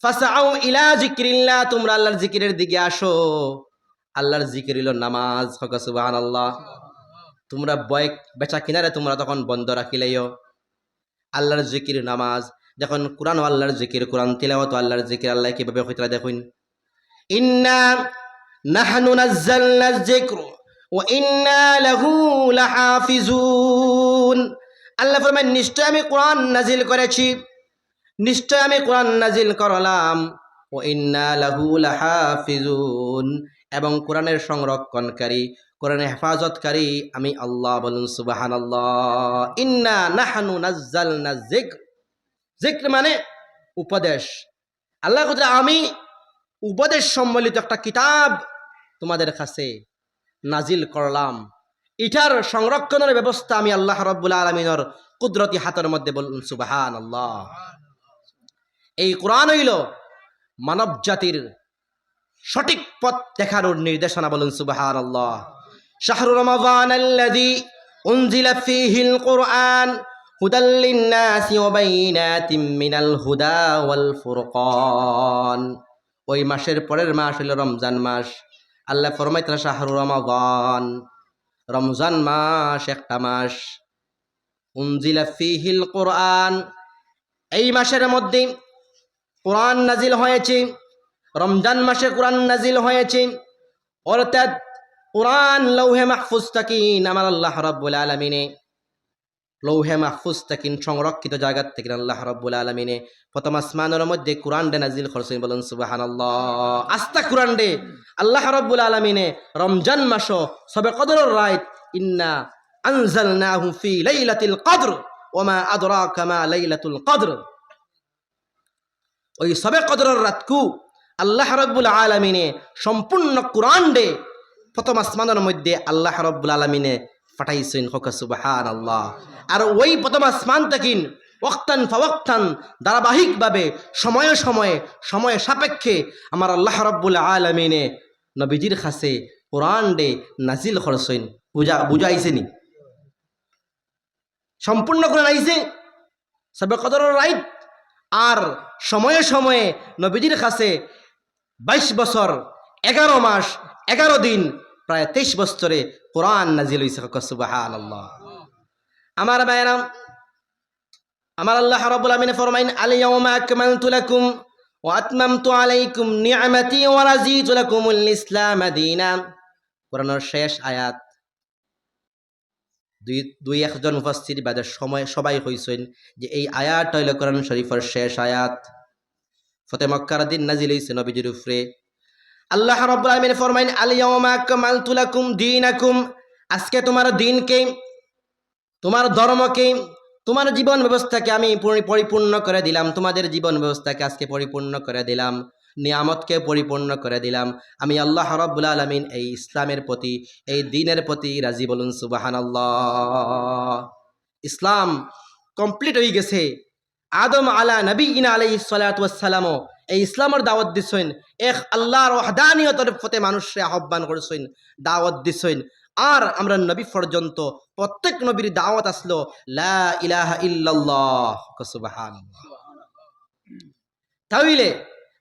ফাসআউ ইলা যিকরিল্লাহ, তোমরা আল্লাহর জিকিরের দিকে আসো। আল্লাহর জিকির হলো নামাজ। সুবহানাল্লাহ। তোমরা বেচা কিনারে তোমরা তখন বন্ধ রাখিলেও আল্লাহর জিকির নামাজ। দেখুন কোরআন ও আল্লাহর জিকির, কোরআন তিলাওয়াত ও আল্লাহর জিকির, আল্লাহ কিভাবে হইতরা দেখুন, ইন্না নাহনু নাযালনা যিকর ওয়া ইন্না লাহু লাহাফিজুন। আল্লাহ ফরমান নিশ্চয় আমি কোরআন নাজিল করেছি, নিশ্চয় আমি কোরআন নাজিল করলাম, ও ইন্না লাহু লাহাফিজুন, এবং কোরআনের সংরক্ষণকারী, কোরআনের হেফাজতকারী আমি আল্লাহ। বলুন সুবহানাল্লাহ। ইন্না নাহনু নাযালনা যিকর, যিকর মানে উপদেশ। আল্লাহ কথা আমি উপদেশ সম্বলিত একটা কিতাব তোমাদের কাছে নাজিল করলাম, এটার সংরক্ষণের ব্যবস্থা আমি আল্লাহ রাব্বুল আলামিনের কুদরতি হাতের মধ্যে। বলুন সুবহানাল্লাহ। এই কোরআন হইল মানব জাতির সঠিক পথ দেখানোর নির্দেশনা। বলুন সুবহানাল্লাহ। শাহরু রমাযানাল্লাযী উনজিলা ফীহিল কুরআন হুদাল লিন্নাসি ওয়া বাইনাতিম মিনাল হুদা ওয়াল ফুরকান। ওই মাসের পরের মাস হইল রমজান মাস। আল্লাহ ফরমাইতেন শাহরু রমাযান, রমজান মাস একটা মাস, উনজিলা ফীহিল কুরআন, এই মাসের মধ্যে কোরআন নাজিল হয়েছে, রমজান মাসে কোরআন নাজিল হয়েছে। অর্থাৎ কোরআন লৌহে মাহফুজ তাকিন আমার আল্লাহ রাব্বুল আলামিনে, লৌহে মাহফুজ তাকিন সংরক্ষিত জায়গা থেকে আল্লাহ রাব্বুল আলামিনে প্রথম আসমানের মধ্যে কোরআন ডে নাজিল করছেন। বলুন সুবহানাল্লাহ। আস্তা কোরআন ডে আল্লাহ রাব্বুল আলামিনে রমজান মাস সবে কদরের রাত, ইন্না আনজালনাহু ফি লাইলাতিল কদর ওয়া মা আদরাকা মা লাইলাতুল কদর, ওই সবে কদরের রাতকু আল্লাহ রাব্বুল আলামিনে সম্পূর্ণ কোরআন ডে প্রথম আসমানের মধ্যে আল্লাহ রাব্বুল আলামিনে পাঠাইছেন। সুবহানাল্লাহ। আর ওই প্রথম আসমান থেকে ওয়াক্তান ফাওয়াক্তান ধারাবাহিকভাবে সময়ে সময়ে সময়ে সাপেক্ষে আমার আল্লাহ রাব্বুল আলামিনে নবীজির কাছে কোরআন ডে নাজিল করছেন। বুঝাইছেনি? সম্পূর্ণ কোরআন আইছে সবে কদরের রাত, আর সময়ে সময়ে নবীজির কাছে 22 বছর 11 মাস 11 দিন প্রায় 23 বছরে কোরআন নাজিল হইছে। সুবহানাল্লাহ। আমার ভাইরা, আমার আল্লাহ রাব্বুল আলামিন ফরমাইন আল ইয়াউমা আকমালতু লাকুম ওয়া আতমামতু আলাইকুম নি'মাতি ওয়া রাযীতু লাকুমুল ইসলাম দীনা। কোরআনের শেষ আয়াত। দুই একজন মুফাসসির বাদের সময় সবাই কইছেন যে এই আয়াত হইল কোরআন শরীফের শেষ আয়াত। ফতে মক্কার দিন নাজিল হইছে নবীজির উপরে। আল্লাহ রাব্বুল আলামিন ফরমাইন আল ইয়াউমা আকমালতু লাকুম দীনাকুম, আজকে তোমার দিনকে, তোমার ধর্মকে, তোমার জীবন ব্যবস্থাকে আমি পরিপূর্ণ করে দিলাম। তোমাদের জীবন ব্যবস্থাকে আজকে পরিপূর্ণ করে দিলাম, নিয়ামতকে পরিপূর্ণ করে দিলাম। আমি আল্লাহ রাব্বুল আলামিন এই ইসলামের প্রতি, এই দ্বীনের প্রতি রাজি। বলুন সুবহানাল্লাহ। ইসলাম কমপ্লিট হয়ে গেছে। আদম আলা নবীনা আলাইহিস সালাতু ওয়াস সালাম এই ইসলামের দাওয়াত দিছেন, এক আল্লাহর ওয়াহদানিয়তের প্রতি মানুষকে আহ্বান করেছেন, দাওয়াত দিছেন। আর আমরা নবী পর্যন্ত প্রত্যেক নবীর দাওয়াত আসলো লা ইলাহা ইল্লাল্লাহ। সুবহানাল্লাহ। তাইলে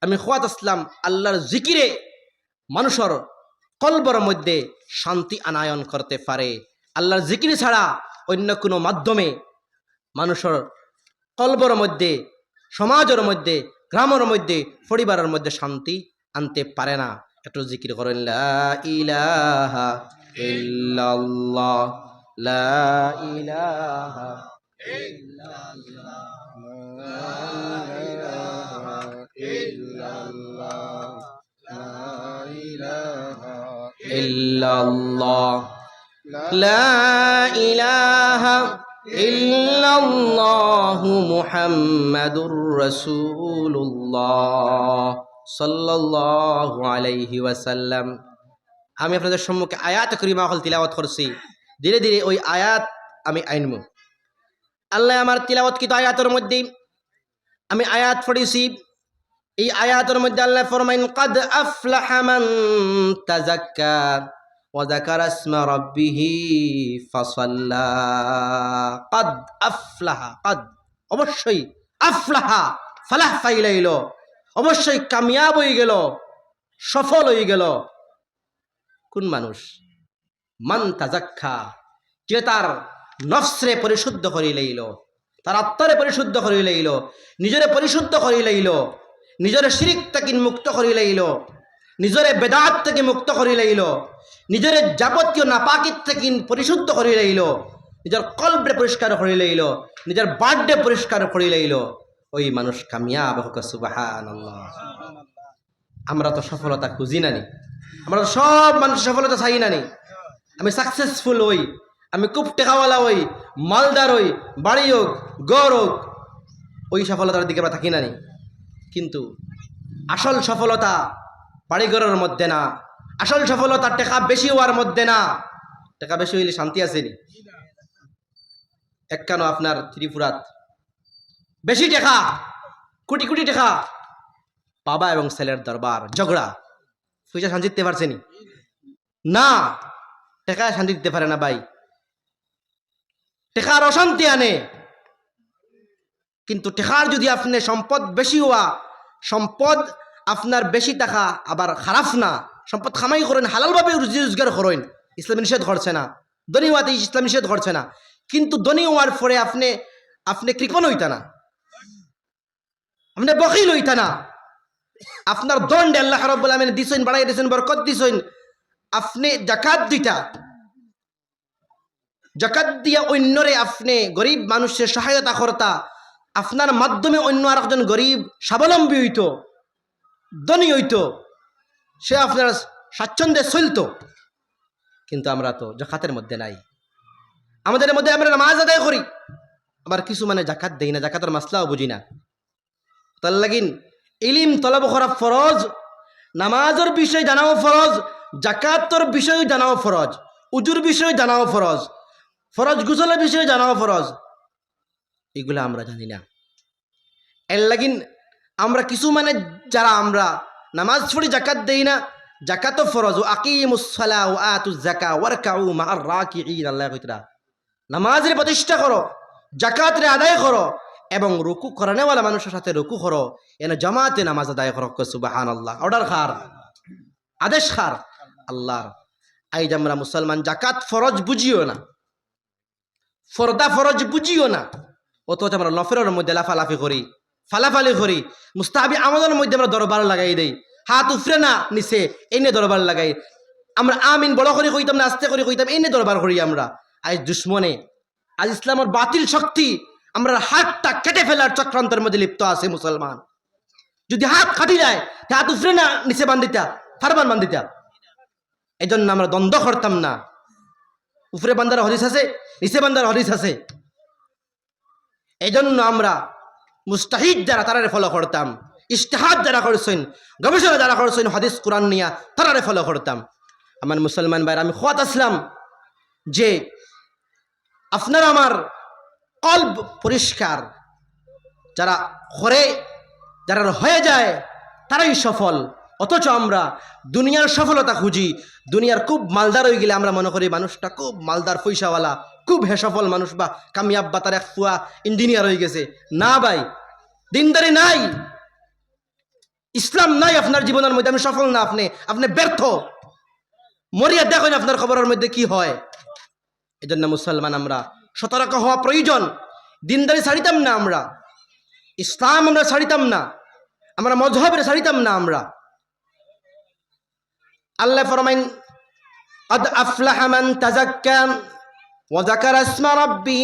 আমি খোয়াত আসলাম আল্লাহর জিকিরে মানুষের কলবের মধ্যে শান্তি আনায়ন করতে পারে। আল্লাহর জিকির ছাড়া অন্য কোনো মাধ্যমে মানুষের কলবের মধ্যে, সমাজের মধ্যে, গ্রামের মধ্যে, পরিবারের মধ্যে শান্তি আনতে পারে না। একটু জিকির করেন লা ইলাহা ইল্লাল্লাহ, লা ইলাহা ইল্লাল্লাহ, লা ইলাহা ইল্লাল্লাহ, লা ইলাহা ইল্লাল্লাহ, লা ইলাহা ইল্লাল্লাহু মুহাম্মাদুর রাসূলুল্লাহ সাল্লাল্লাহু আলাইহি ওয়াসাল্লাম। আমি আপনাদের সম্মুখে আয়াত করিমা হল তিলাওয়াত করছি। ধীরে ধীরে ওই আয়াত আমি আইনব। আল্লাহ আমার তিলাওয়াতকৃত আয়াতের মধ্যে আমি আয়াত পড়েছি। এই আয়াতের মধ্যে আল্লাহ ফরমাইন কাদ আফলাহা মান তাযাক্কা ওয়া যাকারা ইসমা রাব্বিহি ফাসাল্লা। কাদ আফলাহা, কাদ অবশ্যই, আফলাহা ফালাহ পাইলাইল, অবশ্যই কামিয়াব হয়ে গেল, সফল হয়ে গেল। কোন মানুষ? মান তাযাক্কা, যে তার নফসরে পরিশুদ্ধ করে লইল, তার আত্মারে পরিশুদ্ধ করি লইল, নিজরে পরিশুদ্ধ করি লইল, নিজরে শিরিক থেকে মুক্ত করি লইল, নিজরে বেদাত থেকে মুক্ত করি লইল, নিজরে যাবতীয় নাপাকিত থেকে পরিশুদ্ধ করি লইল, নিজের কলবে পরিষ্কার করি লইল, নিজের বার্থডে পরিষ্কার করি লইল, ওই মানুষ কামিয়াব হোক। সুবহানাল্লাহ। আমরা তো সফলতা খুঁজি নানি, আমরা তো সব মানুষ সফলতা চাই নানি। আমি সাকসেসফুল হই, আমি খুব টেকাওয়ালা হই, মালদার হই, বাড়ি হোক, গড় হোক, ওই সফলতার দিকে আমরা থাকি নানি। কিন্তু আসল সফলতা বাড়িঘরের মধ্যে না, আসল সফলতা টেকা বেশি হওয়ার মধ্যে না। টেকা বেশি হইলে শান্তি আসেনি। একখানো আপনার ত্রিপুরাত বেশি টেকা, কোটি কোটি টেকা, বাবা এবং ছেলের দরবার ঝগড়া, পয়সা শান্তি দিতে পারছেনি না, টেকায় শান্তি দিতে পারে না ভাই, টেকার অশান্তি আনে। কিন্তু টেকার যদি আপনি সম্পদ বেশি হওয়া, সম্পদ আপনার বেশি টাকা আবার খারাপ না, সম্পদ খামাই করেন, হালালভাবে রুজি রোজগার করেন, ইসলাম নিষেধ করছে না, ধনী হওয়াতে ইসলাম নিষেধ করছে না। কিন্তু ধনী হওয়ার পরে আপনি কৃপণ হইতা না, আপনি বকিল হইতা না, আপনার দণ্ডে আল্লাহ রাব্বুল আলামিন দিছেন, বাড়াই দিছেন, বরকত দিছেন। আপনি জাকাত দিতা, জাকাত দিয়া অন্যরে আপনি গরিব মানুষের সহায়তা করতা, আপনার মাধ্যমে অন্য আরেকজন গরিব স্বাবলম্বী হইতো, ধনী হইতো, সে আপনার স্বাচ্ছন্দ্যে চলত। কিন্তু আমরা তো জাকাতের মধ্যে নাই। আমাদের মধ্যে আমরা নামাজ আদায় করি, আবার কিছু মানে জাকাত দেই না, জাকাতের মাসলাও বুঝি না। তার লাগিন ইলিম তলব করা ফরজ, নামাজের বিষয় জানাও ফরজ, জাকাতর বিষয় জানাও ফরজ, উজুর বিষয় জানাও ফরজ, ফরজ গুসলের বিষয়ে জানাও ফরজ। এগুলো আমরা জানি না। এর লাগিন আমরা কিছু মানে যারা আমরা নামাজ পড়ি জাকাত দেই না, জাকাতও ফরজ। আকিমুস সালাহ ওয়া আতুজ যাকাত ওয়ারকাউ মা'আর রাকিঈন, আল্লাহ কইতরা নামাজের প্রতিষ্ঠা করো, জাকাতের আদায় করো এবং রুকু করানেওয়ালা মানুষের সাথে রুকু করো, এনে জামাতে নামাজ আদায় করো। সুবহানাল্লাহ। অর্ডার খার, আদেশ খার আল্লাহর। আইজ আমরা মুসলমান জাকাত ফরজ বুঝিও না, ফরদা ফরজ বুঝিও না, অথচ আমরা নফরের মধ্যে লাফালাফি করি, ফালাফালি করি, মুস্তাহাবি আমাদের মধ্যে আমরা দরবার লাগাই দেই, হাত উফরে না নিচে এনে দরবার লাগাই। আমরা আমিন বড় করে কইতাম না, আস্তে করে কইতাম, এনে দরবার করি আমরা। আজ দুশ্মনে, আজ ইসলামের বাতিল শক্তি আমরা হাতটা কেটে ফেলার চক্রান্তের মধ্যে লিপ্ত আছে মুসলমান। যদি হাত কাটি যায়, হাত উফরে না নিচে বান্ধিতা, ফারমান বান্ধিতা। এই জন্য আমরা দ্বন্দ্ব করতাম না। উপরে বান্দার হদিস আছে, নিচে বান্দার হদিস আছে। এই জন্য আমরা মুস্তাহিদ যারা তারারে ফলো করতাম, ইজতিহাদ যারা করছেন, গবেষণা যারা করছেন হাদিস কোরআন নিয়া, তারারে ফলো করতাম। আমার মুসলমান ভাইরা, আমি খোয়াত আসলাম যে আপনার আমার কলব পরিষ্কার, যারা করে, যারা হয়ে যায় তারাই সফল। অথচ আমরা দুনিয়ার সফলতা খুঁজি, দুনিয়ার খুব মালদার হয়ে গেলে আমরা মনে করি মানুষটা খুব মালদার, পয়সাওয়ালা, খুব সফল মানুষ, বা কামিয়াব, বা তার এক ফুয়া ইঞ্জিনিয়ার হয়ে গেছে। না ভাই, দিনদারি নাই, ইসলাম নাই আপনার জীবনের মধ্যে, আমি সফল না, আপনি ব্যর্থ। মরিয়া দেখেন আপনার খবরের মধ্যে কি হয়। এই জন্য মুসলমান আমরা সতর্ক হওয়া প্রয়োজন। দিনদারি ছাড়িতাম না আমরা, ইসলাম আমরা ছাড়িতাম না, আমরা মযহবের ছাড়িতাম না আমরা। আল্লাহ ফরমাইন, قد أفلح من تزكى وذكر اسم ربه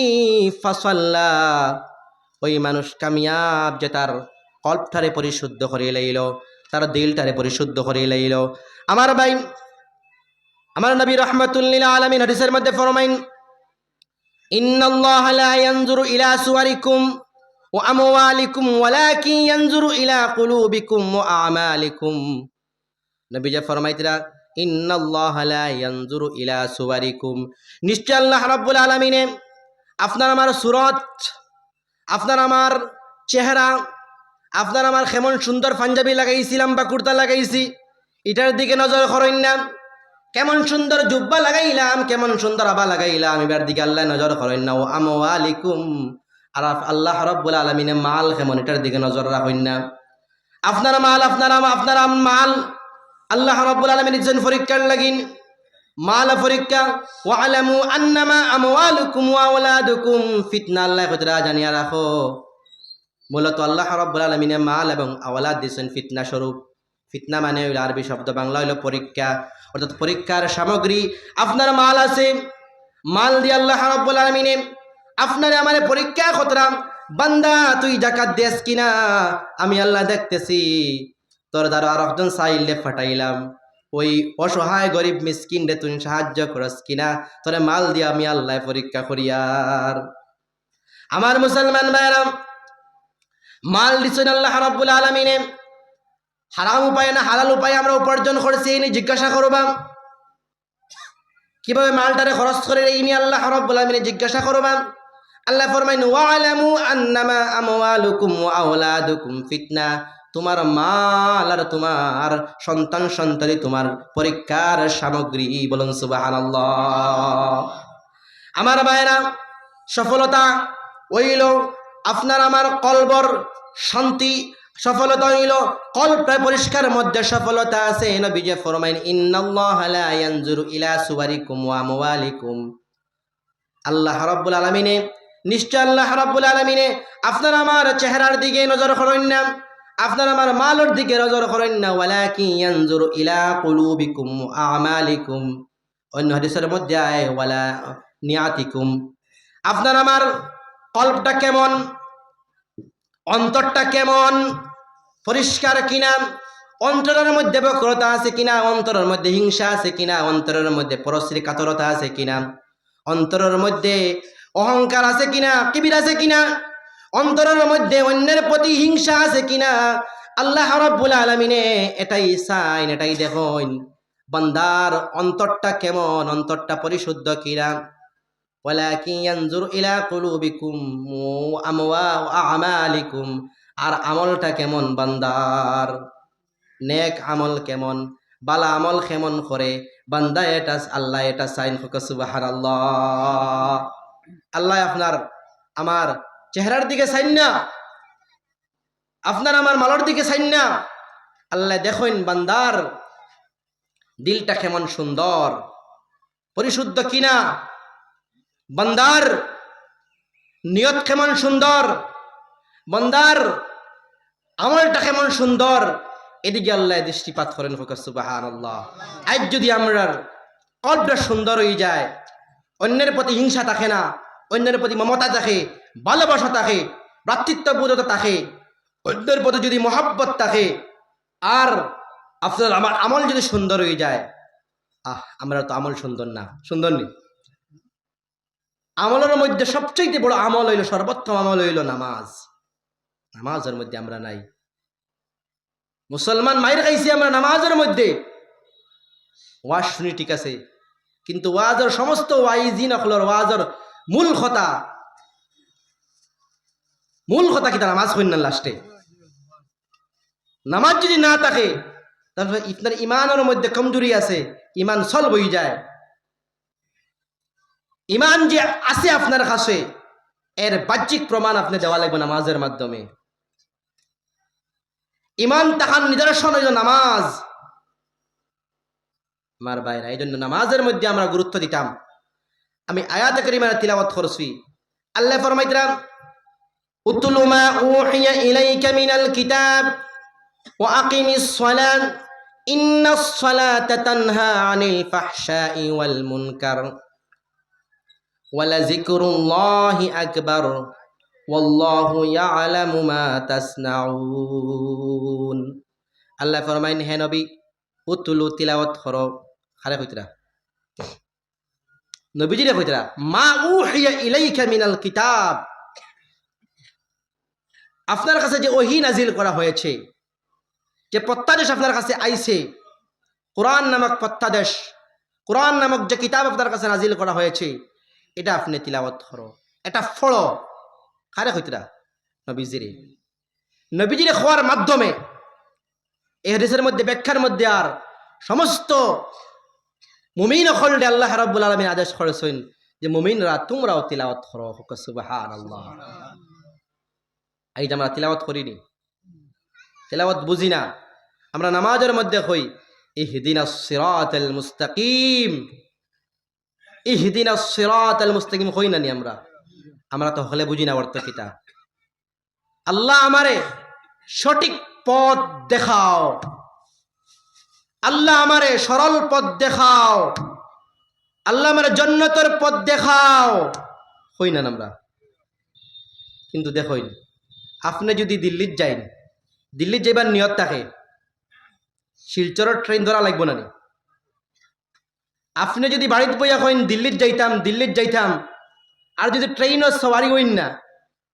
فصلى। ওই মানুষ কামিয়াব যে তার কল্পটারে পরিশুদ্ধ করে লইল, তার দিলটারে পরিশুদ্ধ করে লইল। আমার ভাই, আমার নবী রাহমাতুল লিল আলামিন হাদিসের মধ্যে ফরমাইন, ইন্নাল্লাহা লা ইয়ানজুরু ইলা সুওয়ারিকুম ওয়া আমওয়ালিকুম ওয়ালাকিন ইয়ানজুরু ইলা কুলুবিকুম ওয়া আমালিকুম। নবী যে ফরমাইতরা, ইন্নাল্লাহা লা ইয়ানজুরু ইলা সুওয়ারিকুম, নিশ্চয় আল্লাহ রাব্বুল আলামিনে আপনার আমার সুরত, আপনার আমার চেহারা, আপনার আমার কেমন সুন্দর পাঞ্জাবি লাগাইছিলাম বা কুর্তা লাগাইছি, এটার দিকে নজর করেন না। কেমন সুন্দর জুব্বা লাগাইলাম, কেমন সুন্দর আবা লাগাইলাম, এবার দিকে আল্লাহ নজর করেন না। ও আমওয়ালিকুম, আর আল্লাহ রাব্বুল আলামিনে মাল কেমন, এটার দিকে নজর রাখেন না। আপনার মাল, আপনার মাল আল্লাহ রাব্বুল আলামিন ইজ্জত পরীক্ষার লাগিন। মাল পরীক্ষা ওয়ালামু আন্নামা আমওয়ালুকুম ওয়া আওলাদুকুম ফিতনা। আল্লাহ কতরা জানিয়া রাখো, মূলত আল্লাহ রাব্বুল আলামিনে মাল এবং আওলাদ দিয়েছেন ফিতনা স্বরূপ। ফিতনা মানে হইল আরবি শব্দ, বাংলা হইল পরীক্ষা, অর্থাৎ পরীক্ষার সামগ্রী। আপনার মাল আছে, মাল দিয়ে আল্লাহ রাব্বুল আলামিনে আপনারে আমারে পরীক্ষা কতরা, বান্দা তুই জাকাত দেস কিনা, আমি আল্লাহ দেখতেছি। তোর দ্বারা আর একজন চাইলে ফাটাইলাম, ওই অসহায় গরিব মিসকিন রে তুই সাহায্য করস কিনা, তোরে মাল দিয়ে আমি আল্লাহ পরীক্ষা করিয়ার। আমার মুসলমান ভাইরা, মাল দিছেন আল্লাহ রাব্বুল আলামিনে, হারাম উপায় না হালাল উপায়ে আমরা উপার্জন করছি এই নিয়ে জিজ্ঞাসা করবা। কিভাবে মালটারে খরচ করে এই নিয়ে আল্লাহ রাব্বুল আলামিনে জিজ্ঞাসা করবা। আল্লাহ ফরমাইন ওয়ালামু আন্নামা আমওয়ালুকুম ওয়া আওলাদুকুম ফিতনা, তোমার মাল আর তোমার সন্তান সন্ততি তোমার পরীক্ষার সামগ্রী। বলুন সুবহানাল্লাহ। আমার ভাইরা, সফলতা হইল আপনার আমার কলবর শান্তি, সফলতা হইল কল্পে পরিষ্কার মধ্যে সফলতা আছে। নবীজি ফরমাইন ইন্নাল্লাহা লা ইয়ানজুরু ইলা সুওয়ারিকুম ওয়া আমওয়ালিকুম, আল্লাহ রাব্বুল আলামিনে, নিশ্চয় আল্লাহ রাব্বুল আলামিনে আপনার আমার চেহারার দিকে নজর করেন না, আপনার আমার মালের দিকে নজর করেন না, ওয়ালাকিন ইয়ানজুরু ইলা কুলুবিকুম ওয়া আমালিকুম। অন্য হাদিসের মধ্যে আয় ওয়ালা নিয়াতিকুম, আপনার আমার কল্পটা কেমন, অন্তরটা কেমন, পরিষ্কার কিনা, অন্তরের মধ্যে বক্রতা আছে কিনা, অন্তরের মধ্যে হিংসা আছে কিনা, অন্তরের মধ্যে পরশ্রী কাতরতা আছে কিনা, অন্তরের মধ্যে অহংকার আছে কিনা, কিবির আছে কিনা, অন্তরের মধ্যে অন্যের প্রতি হিংসা আছে কিনা। আল্লাহ রাব্বুল আলামিনে এটাই চাইন, এটাই দেখুন বান্দার অন্তরটা কেমন, অন্তরটা পরিশুদ্ধ কিনা। ওয়ালাকিন ইয়ানজুরু ইলা কুলুবিকুম ওয়া আমালিকুম, আর আমলটা কেমন বান্দার, নেক আমল কেমন, বালা আমল কেমন করে বান্দা, এটা আল্লাহ এটা চাইন। সুবহানাল্লাহ। আল্লাহ আপনার আমার চেহারার দিকে চাইন না, আপনার আমার মালের দিকে চাইন না, আল্লাহ দেখুন বান্দার দিলটা কেমন সুন্দর, পরিশুদ্ধ কিনা, বান্দার নিয়ত কেমন সুন্দর, বান্দার আমলটা কেমন সুন্দর, এদিকে আল্লাহ দৃষ্টিপাত করেন। সুবহানাল্লাহ। আজ যদি আমরা কল্পটা সুন্দর হয়ে যায়, অন্যের প্রতি হিংসা থাকে না, অন্যের প্রতি মমতা থাকে, ভালোবাসা থাকে, ভ্রাতৃত্ববোধতা থাকে, অন্যের প্রতি যদি মহব্বত থাকে, আর আপনার আমার আমল যদি সুন্দর হয়ে যায়, আমরা তো আমল সুন্দর না, সুন্দর নেই। আমলের মধ্যে সবচেয়ে বড় আমল হইল, সর্বোত্তম আমল হইল নামাজ। নামাজের মধ্যে আমরা নাই। মুসলমান মাইর খাইছি আমরা নামাজের মধ্যে। ওয়াজ শুনি ঠিক আছে, কিন্তু ওয়াজের সমস্ত ওয়াইজি নকলর ওয়াজের মূল কথা কি নামাজ হইন না। লাস্টে নামাজ যদি না থাকে তাহলে আপনার ইমানের মধ্যে কমজোরি আছে, ইমান সল বই যায়। ইমান যে আছে আপনার কাছে, এর বাহ্যিক প্রমাণ আপনি দেওয়া লাগবে নামাজের মাধ্যমে। ইমান তাহার নিদর্শন হইল নামাজ। আমার ভাইরা, এই জন্য নামাজের মধ্যে আমরা গুরুত্ব দিতাম। আমি আয়াত কারিমা তিলাওয়াত করছি। আল্লাহ ফরমাইতরা উতলু মা উহিয়া ইলাইকা মিনাল কিতাব ওয়া আকিমিস সালাত ইন্নাস সালাতা তানহা আনিল ফাহশাই ওয়াল মুনকার ওয়ালা যিকরুল্লাহি আকবার ওয়াল্লাহু ইয়ালামু মা তাসনাউন। আল্লাহ ফরমাইন, হে নবী উতলু তিলাওয়াত করো। খারে কইতরা নবীজিরে কইতরা মা উহিয়া ইলাইকা মিনাল কিতাব, আপনার কাছে যে ওহী নাজিল করা হয়েছে, যে প্রত্যাদেশ আপনার কাছে আইছে, কোরআন নামক প্রত্যাদেশ, কোরআন নামক যে কিতাব আপনার কাছে নাজিল করা হয়েছে, এটা আপনি তিলাওয়াত করো, এটা পড়ো। খারে কইতরা নবীজিরে। নবীজিরে খোয়ার মাধ্যমে এই হাদিসের মধ্যে ব্যাখ্যার মধ্যে আর সমস্ত মুমিন হলডে আল্লাহ রাব্বুল আলামিন আদেশ করেছেন যে মুমিনরা তোমরাও তিলাওয়াত করো। সুবহানাল্লাহ। এই যে আমরা তিলাওয়াত করিনি, তিলাওয়াত বুঝি না, আমরা নামাজের মধ্যে কই ইহদিনাস সিরাতাল মুস্তাকিম, ইহদিনাস সিরাতাল মুস্তাকিম হই না নি আমরা তো হলে বুঝি না অর্থ কিতা। আল্লাহ আমারে সঠিক পথ দেখাও, আল্লাহ আমারে সরল পথ দেখাও, আল্লাহ আমারে জান্নাতের পথ দেখাও, হই না আমরা। কিন্তু দেখুন, আপনি যদি দিল্লির যাইন, দিল্লির যাইবার নিয়ত থাকে, শিলচরের ট্রেন ধরা লাগবে না নি? আপনি যদি বাড়িতে বইয়া কইন দিল্লির যাইতাম, আর যদি ট্রেনও সওয়ারি হইন না,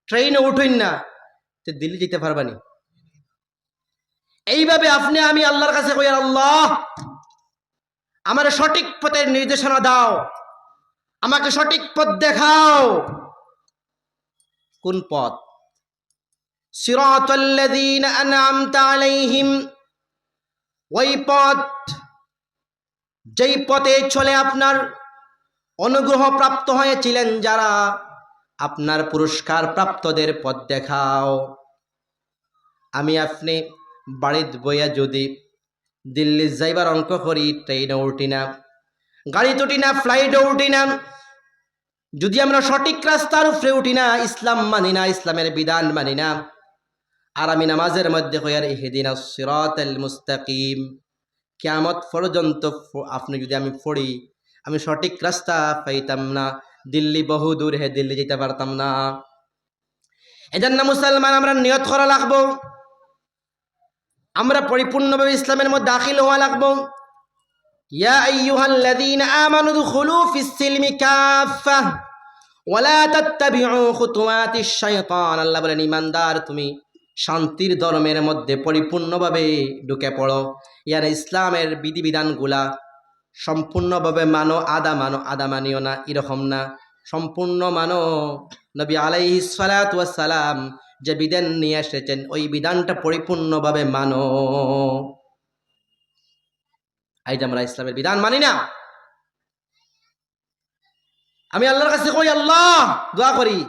ট্রেনও উঠইন না, তো দিল্লি যেতে পারবানি? এইভাবে আপনি আমি আল্লাহর কাছে কই, আল্লাহ আমার সঠিক পথের নির্দেশনা দাও, আমাকে সঠিক পথ দেখাও। কোন পথ? সিরাতাল্লাযীনা আন'আমতা আলাইহিম, ওই পথ যেই পথে চলে আপনার অনুগ্রহ প্রাপ্ত হয়েছিলেন যারা, আপনার পুরস্কার প্রাপ্তদের পথ দেখাও। আমি আপনি বাড়িতে বইয়া যদি দিল্লি যাইবার অঙ্ক করি, ট্রেনে উঠি না, গাড়িতে উঠি না, ফ্লাইটে উঠি না, যদি আমরা সঠিক রাস্তার উপরে উঠি না, ইসলাম মানি না, ইসলামের বিধান মানি না, আর আমি নামাজের মধ্যে কইয়ার ইহদিনাস সিরাতাল মুস্তাকিম, কিয়ামত পর্যন্ত আপনি যদি আমি পড়ি, আমি সঠিক রাস্তা পাইতাম না, দিল্লি বহু দূর হে, দিল্লি যেতে পারতাম না। এজন্য মুসলমান আমরা নিয়ত করা লাগবো, আমরা পরিপূর্ণভাবে ইসলামের মধ্যে দাখিল হওয়া লাগবো। ইয়া আইয়ুহাল্লাযীনা আমানু দুখুলু ফিস সিলমি কাফা ওয়ালা তাত্তাবিউ খুতুওয়াতিশ শাইতান। আল্লাহ বলেন, ঈমানদার তুমি শান্তির ধর্মের মধ্যে পরিপূর্ণভাবে ঢুকে পড়ো। ইয়ার ইসলামের বিধিবিধানগুলা সম্পূর্ণভাবে মানো, আদা মানিও না, এরকম না, সম্পূর্ণ মানো। নবী আলাইহিস সালাতু ওয়াস সালাম যে বিধান নিয়ে এসেছেন, ওই বিধানটা পরিপূর্ণভাবে মানো। আজ আমরা ইসলামের বিধান মানি না। আমি আল্লাহর কাছে কই, আল্লাহ দোয়া করি,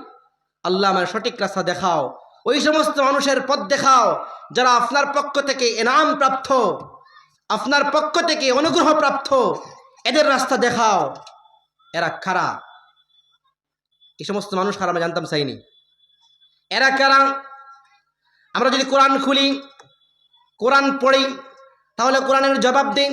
আল্লাহ আমার সঠিক রাস্তা দেখাও, ওই সমস্ত মানুষের পথ দেখাও যারা আপনার পক্ষ থেকে ইনাম প্রাপ্ত, আপনার পক্ষ থেকে অনুগ্রহ প্রাপ্ত, এদের রাস্তা দেখাও। এরা কারা? এই সমস্ত মানুষ কারা আমরা জানতাম চাইনি। এরা কারা? আমরা যদি কোরআন খুলি, কোরআন পড়ি, তাহলে কোরআনের জবাব দিই।